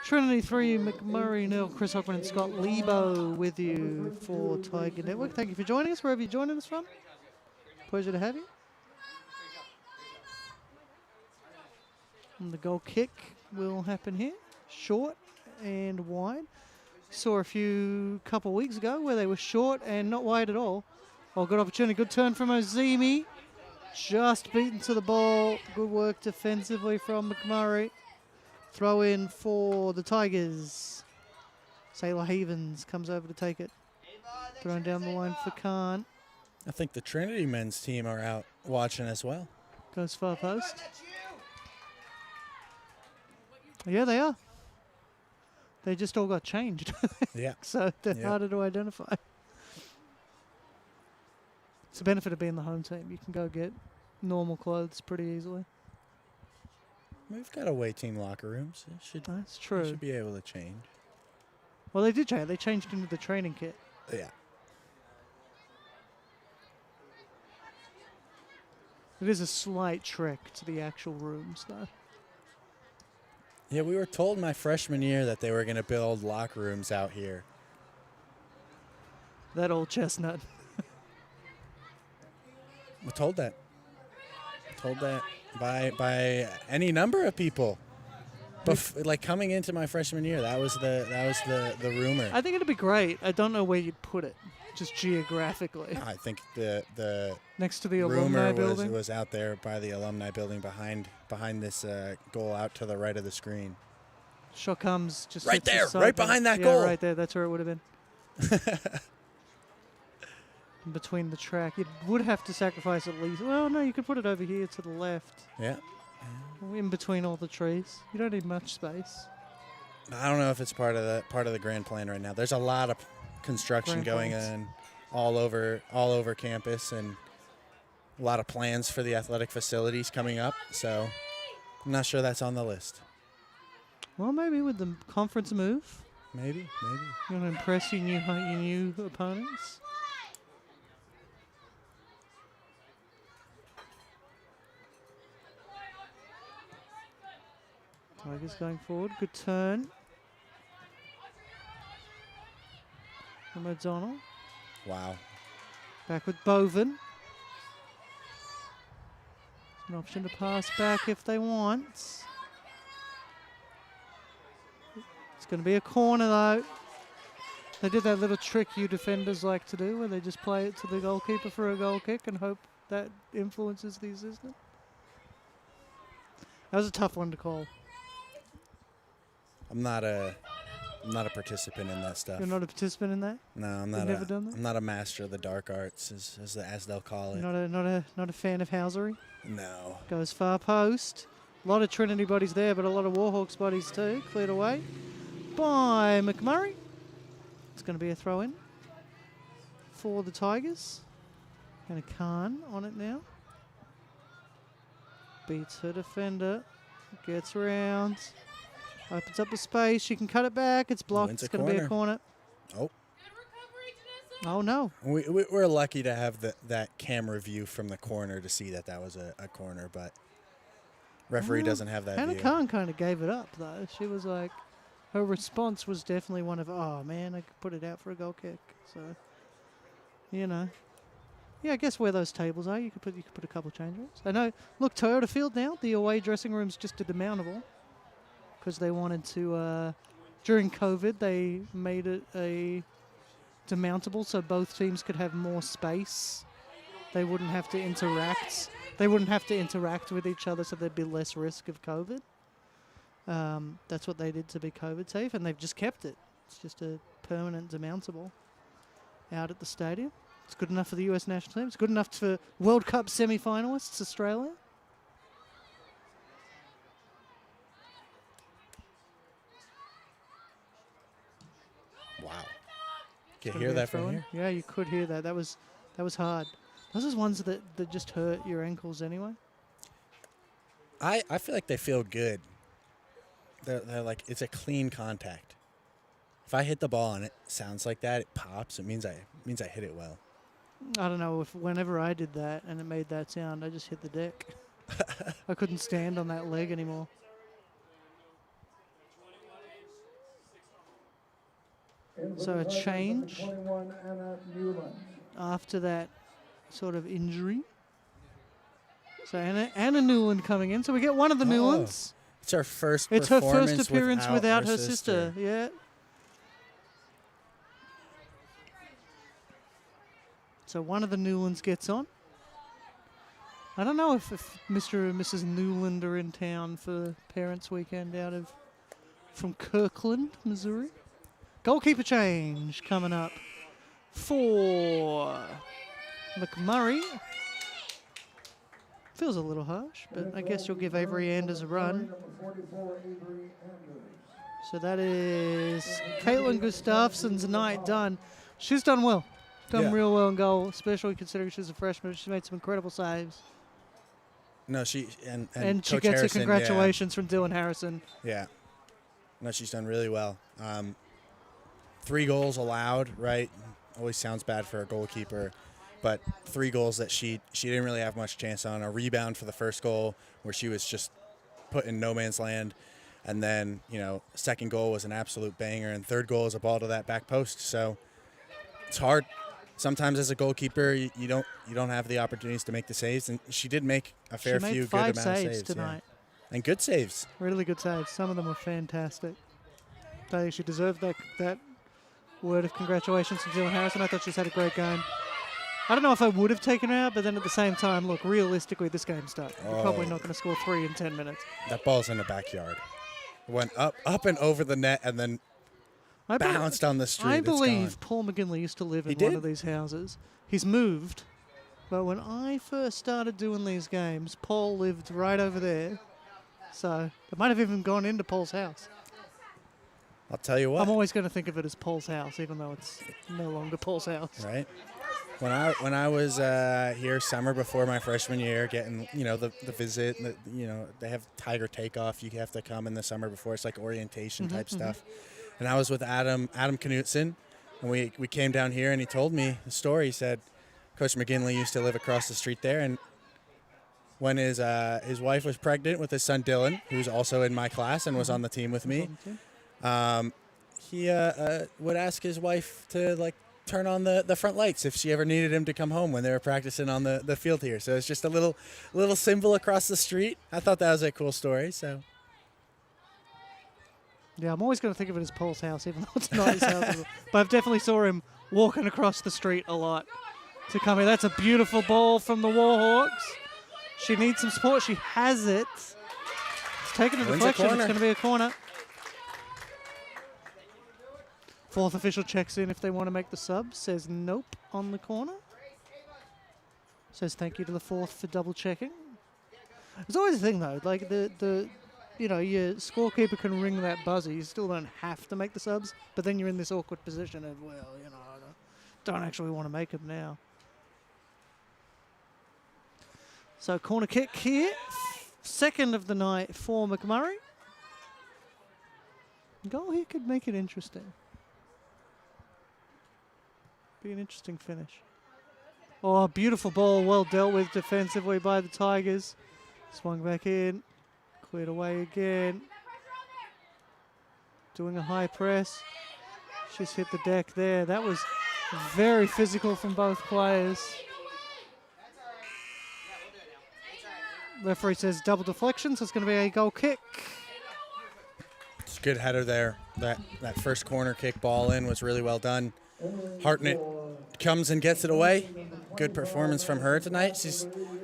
Trinity 3, McMurry 0. Chris Hockman and Scott Lebo with you for Tiger Network. Thank you for joining us, wherever you're joining us from. Pleasure to have you. And the goal kick will happen here. Short and wide. Saw a couple weeks ago where they were short and not wide at all. Oh, good opportunity. Good turn from Ozimi. Just beaten to the ball. Good work defensively from McMurray. Throw in for the Tigers. Sailor Havens comes over to take it. Thrown down the line for Khan. I think the Trinity men's team are out watching as well. Goes far post. Yeah, they are. They just all got changed. Yeah. So they're harder to identify. It's the benefit of being the home team. You can go get normal clothes pretty easily. We've got away team locker rooms. That's true. You should be able to change. Well, they did change. They changed into the training kit. Yeah. It is a slight trick to the actual rooms, though. Yeah, we were told my freshman year that they were going to build locker rooms out here. That old chestnut. We're told that. Told that by any number of people. Like coming into my freshman year, that was the rumor. I think it'd be great. I don't know where you'd put it, just geographically. I think the next to the alumni rumor building was out there by the alumni building behind this goal out to the right of the screen. Shot comes just right there, aside right behind that yeah, goal. right there. That's where it would have been. In between the track, you would have to sacrifice at least. Well, no, you could put it over here to the left. Yeah. In between all the trees. You don't need much space. I don't know if it's part of the grand plan right now. There's a lot of construction going on all over campus, and a lot of plans for the athletic facilities coming up. So I'm not sure that's on the list. Well, maybe with the conference move. Maybe. You want to impress your new opponents. Tigers going forward. Good turn from O'Donnell. Wow. Back with Boven. An option to pass back if they want. It's going to be a corner, though. They did that little trick you defenders like to do, where they just play it to the goalkeeper for a goal kick and hope that influences the assistant. That was a tough one to call. I'm not a participant in that stuff. You're not a participant in that? No, I'm You've not. never done that? I'm not a master of the dark arts, as they'll call it. Not a fan of housery? No. Goes far post. A lot of Trinity bodies there, but a lot of Warhawks bodies too. Cleared away by McMurray. It's going to be a throw-in for the Tigers. And a Khan on it now. Beats her defender. Gets around. Opens up the space. She can cut it back. It's blocked. It's going to be a corner. Oh. Oh, no. We're lucky to have that camera view from the corner to see that was a corner, but referee doesn't have that Hannah view. Khan kind of gave it up, though. She was like, her response was definitely one of, oh man, I could put it out for a goal kick. So, you know. Yeah, I guess where those tables are, you could put a couple of change rooms. I know. Look, Toyota Field now, the away dressing room's just a demountable because they wanted to. During COVID, they made it a demountable so both teams could have more space. They wouldn't have to interact. They wouldn't have to interact with each other, so there'd be less risk of COVID. That's what they did to be COVID safe, and they've just kept it. It's just a permanent demountable out at the stadium. It's good enough for the US national team. It's good enough for World Cup semi-finalists, Australia. Wow. Can you hear that from here? Yeah, you could hear that. That was hard. Those are ones that just hurt your ankles anyway. I feel like they feel good. They're like, it's a clean contact. If I hit the ball and it sounds like that, it pops, it means I hit it well. I don't know, if whenever I did that and it made that sound, I just hit the deck. I couldn't stand on that leg anymore. So a change after that sort of injury. So Anna Newland coming in. So we get one of the Newlands. It's her first. It's her first appearance without her sister. Yeah. So one of the Newlands gets on. I don't know if Mr. and Mrs. Newland are in town for Parents' Weekend from Kirkland, Missouri. Goalkeeper change coming up for McMurray. Feels a little harsh, but I guess you'll give Avery Anders a run. So that is Caitlin Gustafson's night done. She's done well. Done real well in goal, especially considering she's a freshman. She's made some incredible saves. No, she and she gets Harrison, a congratulations from Dylan Harrison. Yeah. No, she's done really well. 3 goals allowed, right? Always sounds bad for a goalkeeper, but 3 goals that she didn't really have much chance on. A rebound for the first goal where she was just put in no man's land, and then second goal was an absolute banger, and third goal is a ball to that back post. So it's hard. Sometimes as a goalkeeper, you don't have the opportunities to make the saves, and she did make a fair few good amount of saves tonight. Yeah. And good saves. Really good saves. Some of them were fantastic. I think she deserved that word of congratulations from Dylan Harrison. I thought she's had a great game. I don't know if I would have taken her out, but then at the same time, look, realistically, this game's done. You're probably not going to score 3 in 10 minutes. That ball's in the backyard. It went up and over the net, and then bounced on the street. I believe Paul McGinley used to live in one of these houses. He's moved, but when I first started doing these games, Paul lived right over there. So it might have even gone into Paul's house. I'll tell you what. I'm always going to think of it as Paul's house, even though it's no longer Paul's house. Right. When I was here summer before my freshman year, getting the visit, they have Tiger Takeoff. You have to come in the summer before. It's like orientation type stuff. And I was with Adam Knutson, and we came down here, and he told me the story. He said Coach McGinley used to live across the street there, and when his wife was pregnant with his son Dylan, who was also in my class and was on the team with me, he would ask his wife to turn on the front lights if she ever needed him to come home when they were practicing on the field here. So it's just a little symbol across the street. I thought that was a cool story. So. Yeah, I'm always going to think of it as Paul's house, even though it's not his house. But I've definitely saw him walking across the street a lot to come here. That's a beautiful ball from the Warhawks. She needs some support. She has it. It's taken a deflection. It's going to be a corner. Fourth official checks in if they want to make the sub. Says nope on the corner. Says thank you to the fourth for double checking. There's always a thing though, like your scorekeeper can ring that buzzer. You still don't have to make the subs, but then you're in this awkward position of, I don't actually want to make them now. So corner kick here, second of the night for McMurray. Goal here could make it interesting. Be an interesting finish. Oh, beautiful ball, well dealt with defensively by the Tigers. Swung back in. Cleared away again. doing a high press. She's hit the deck there. That was very physical from both players. Referee says double deflection, so it's going to be a goal kick. It's a good header there. That first corner kick ball in was really well done. Hartnett comes and gets it away. Good performance from her tonight.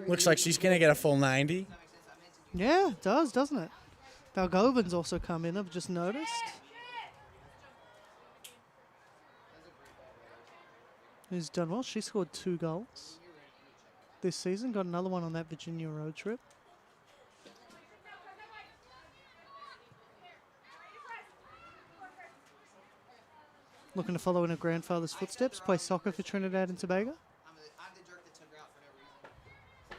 Looks like she's going to get a full 90. Yeah, it does, doesn't it? Balgovin's also come in, I've just noticed. Who's done well. She scored 2 goals this season. Got another one on that Virginia road trip. Looking to follow in her grandfather's footsteps, play soccer for Trinidad and Tobago. I'm the jerk that took her out for no reason.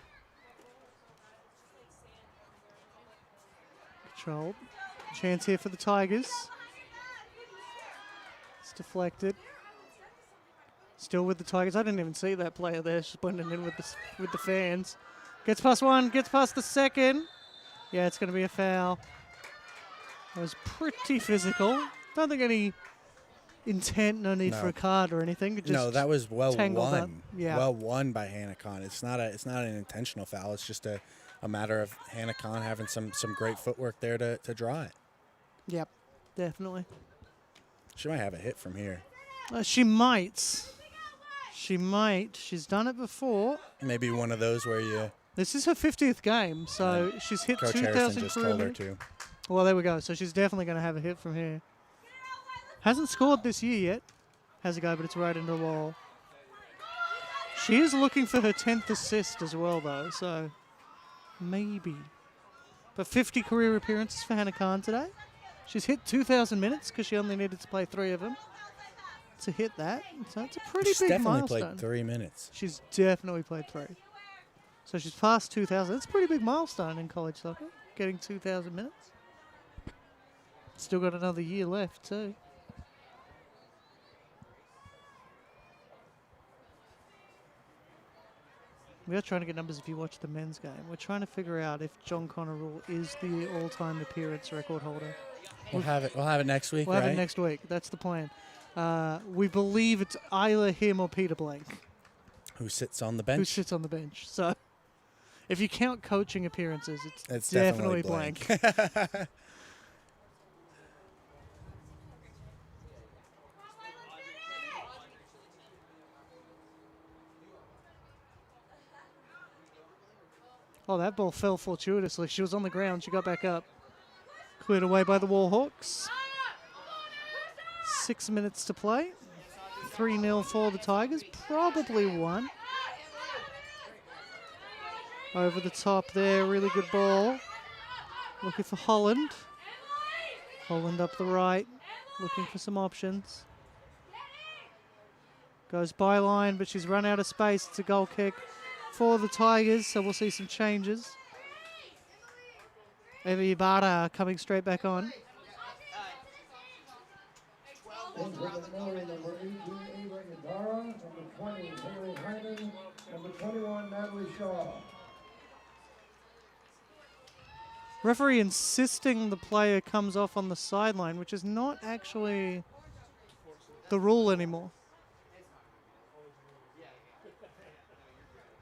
Controlled. Chance here for the Tigers. It's deflected. Still with the Tigers. I didn't even see that player there. She's blending in with the fans. Gets past one, gets past the second. Yeah, it's going to be a foul. That was pretty physical. Don't think any intent, no need for a card or anything. Just no, that was well won. Yeah. Well won by Hannah Kahn. It's not an intentional foul. It's just a matter of Hannah Kahn having some great footwork there to draw it. Yep, definitely. She might have a hit from here. She might. She might. She's done it before. Maybe one of those where you... This is her 50th game, so she's hit Coach 2,000 Harrison just told her career. to. Well, there we go. So she's definitely going to have a hit from here. Hasn't scored this year yet. Has a go, but it's right into the wall. She is looking for her 10th assist as well, though, so maybe. But 50 career appearances for Hannah Kahn today. She's hit 2,000 minutes because she only needed to play 3 of them to hit that. So it's a pretty big milestone. She's definitely played 3 minutes. She's definitely played 3. So she's past 2,000. It's a pretty big milestone in college soccer, getting 2,000 minutes. Still got another year left, too. We are trying to get numbers if you watch the men's game. We're trying to figure out if John Connor Rule is the all-time appearance record holder. We'll have it next week, We'll have it next week. That's the plan. We believe it's either him or Peter Blank. Who sits on the bench? Who sits on the bench. So if you count coaching appearances, it's definitely Blank. Oh, that ball fell fortuitously. She was on the ground. She got back up. Cleared away by the Warhawks. 6 minutes to play. 3-0 for the Tigers. Probably 1. Over the top there. Really good ball. Looking for Holland. Holland up the right. Looking for some options. Goes byline, but she's run out of space. It's a goal kick for the Tigers, so we'll see some changes. Eva Ibarra coming straight back on. Number 18, Eva Ibarra. Number 20, Haley Hyman. Number 21, Natalie Shaw. Referee insisting the player comes off on the sideline, which is not actually the rule anymore.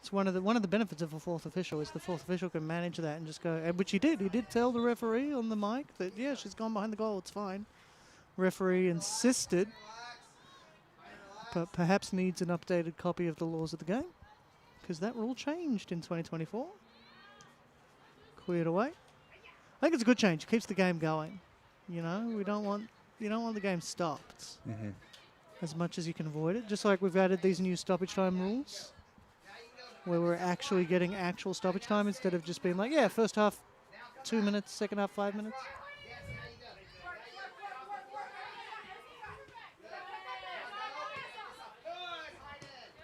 It's one of the benefits of a 4th official is the 4th official can manage that and just go, which he did. He did tell the referee on the mic that, yeah, she's gone behind the goal, it's fine. Referee insisted, but perhaps needs an updated copy of the laws of the game because that rule changed in 2024. Cleared away. I think it's a good change. It keeps the game going. You know, you don't want the game stopped as much as you can avoid it. Just like we've added these new stoppage time rules, where we're actually getting actual stoppage time instead of just being like, yeah, first half 2 minutes, second half 5 minutes.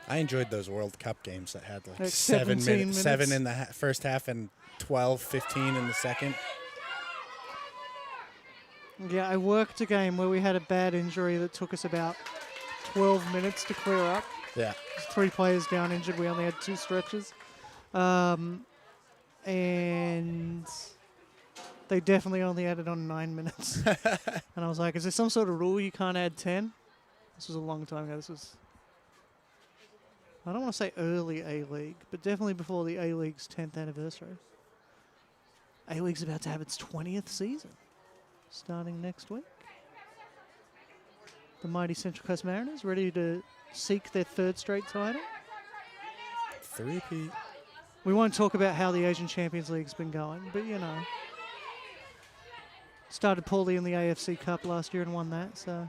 I enjoyed those World Cup games that had like 7 minutes. 7 in the first half and 12, 15 in the second. Yeah, I worked a game where we had a bad injury that took us about 12 minutes to clear up. Yeah. 3 players down injured. We only had 2 stretches. And they definitely only added on 9 minutes. And I was like, is there some sort of rule you can't add 10? This was a long time ago. This was, I don't want to say early A-League, but definitely before the A-League's 10th anniversary. A-League's about to have its 20th season, starting next week. The mighty Central Coast Mariners ready to seek their 3rd straight title. 3-peat. We won't talk about how the Asian Champions League's been going, but you know. Started poorly in the AFC Cup last year and won that, so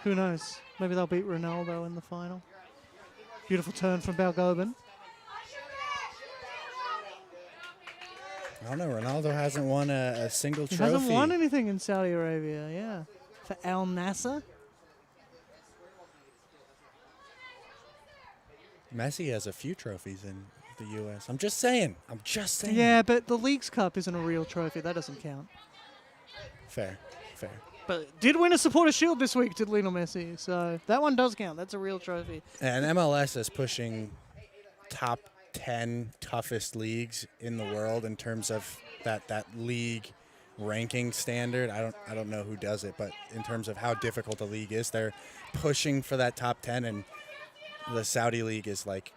who knows? Maybe they'll beat Ronaldo in the final. Beautiful turn from Balgobin. I don't know. Ronaldo hasn't won a single He trophy. hasn't won anything in Saudi Arabia, yeah. For Al Nassr. Messi has a few trophies in the U.S. I'm just saying. Yeah, but the Leagues Cup isn't a real trophy. That doesn't count. Fair. But did win a Supporter Shield this week, did Lionel Messi. So that one does count. That's a real trophy. And MLS is pushing top 10 toughest leagues in the world in terms of that league ranking standard. I don't know who does it, but in terms of how difficult the league is, they're pushing for that top 10, and the Saudi league is like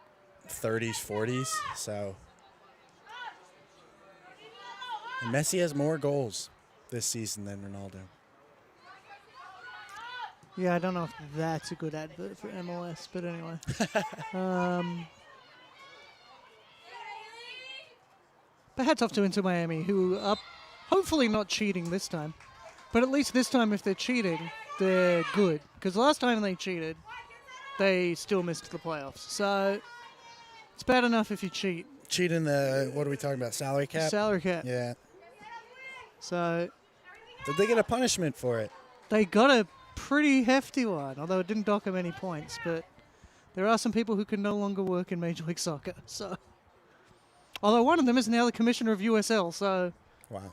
30s, 40s. So and Messi has more goals this season than Ronaldo. Yeah, I don't know if that's a good advert for MLS, but anyway. But hats off to Inter Miami, who are hopefully not cheating this time. But at least this time, if they're cheating, they're good. Because last time they cheated, they still missed the playoffs. So it's bad enough if you cheat. Cheat in the, what are we talking about, salary cap? Salary cap. Yeah. So Did they get a punishment for it? they got a pretty hefty one, although it didn't dock them any points. But there are some people who can no longer work in Major League Soccer. So, although one of them is now the commissioner of USL, so Wow.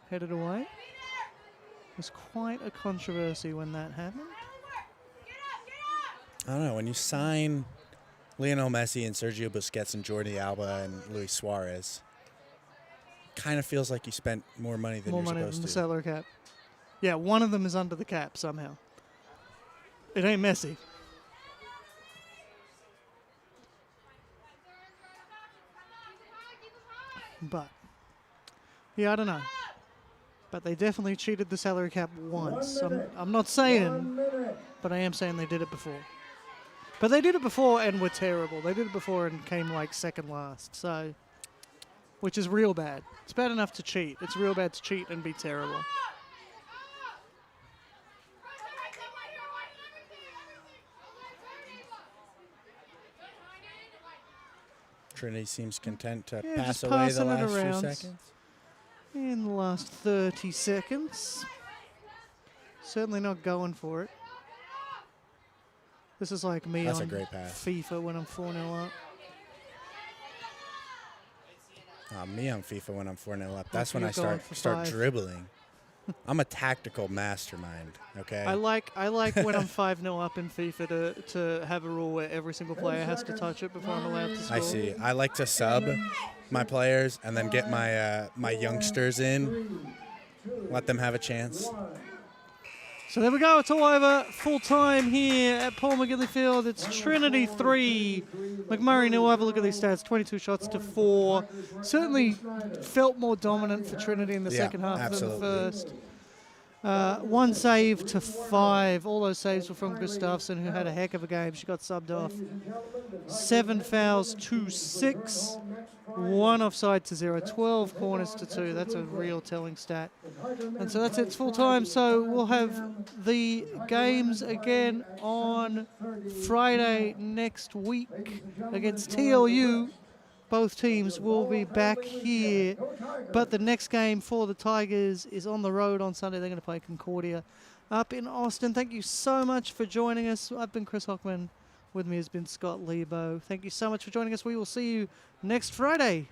headed away. It was quite a controversy when that happened. I don't know. When you sign Lionel Messi and Sergio Busquets and Jordi Alba and Luis Suarez, kind of feels like you spent more money than More you're money supposed than the to. salary cap. Yeah, one of them is under the cap somehow. It ain't Messi. But, yeah, I don't know. But they definitely cheated the salary cap once. I'm not saying, but I am saying they did it before. But they did it before and were terrible. They did it before and came like second last. So, which is real bad. It's bad enough to cheat. It's real bad to cheat and be terrible. Trinity seems content to Yeah, pass just away the passing it last few around. seconds. In the last 30 seconds. Certainly not going for it. This is like me That's a on great pass. FIFA when I'm 4-0 up. Me on FIFA when I'm 4-0 up. That's when you're I going start for start 5. dribbling. I'm a tactical mastermind, okay? I like when I'm 5-0 up in FIFA to have a rule where every single player has to touch it before I'm allowed to score. I see. I like to sub my players and then get my my youngsters in, let them have a chance. So there we go. It's all over. Full time here at Paul McGinley Field. It's Trinity 3. McMurry nil. We'll have a look at these stats. 22 shots to 4. Certainly felt more dominant for Trinity in the second half absolutely. than the first. 1 save to 5. All those saves were from Gustafsson, who had a heck of a game. She got subbed off. 7 fouls to 6. 1 offside to 0. 12 corners to 2. That's a real telling stat. And so that's it. It's full time. So we'll have the games again on Friday next week against TLU. Both teams will be back here. But the next game for the Tigers is on the road on Sunday. They're going to play Concordia up in Austin. Thank you so much for joining us. I've been Chris Hockman. With me has been Scott Lebo. Thank you so much for joining us. We will see you next Friday.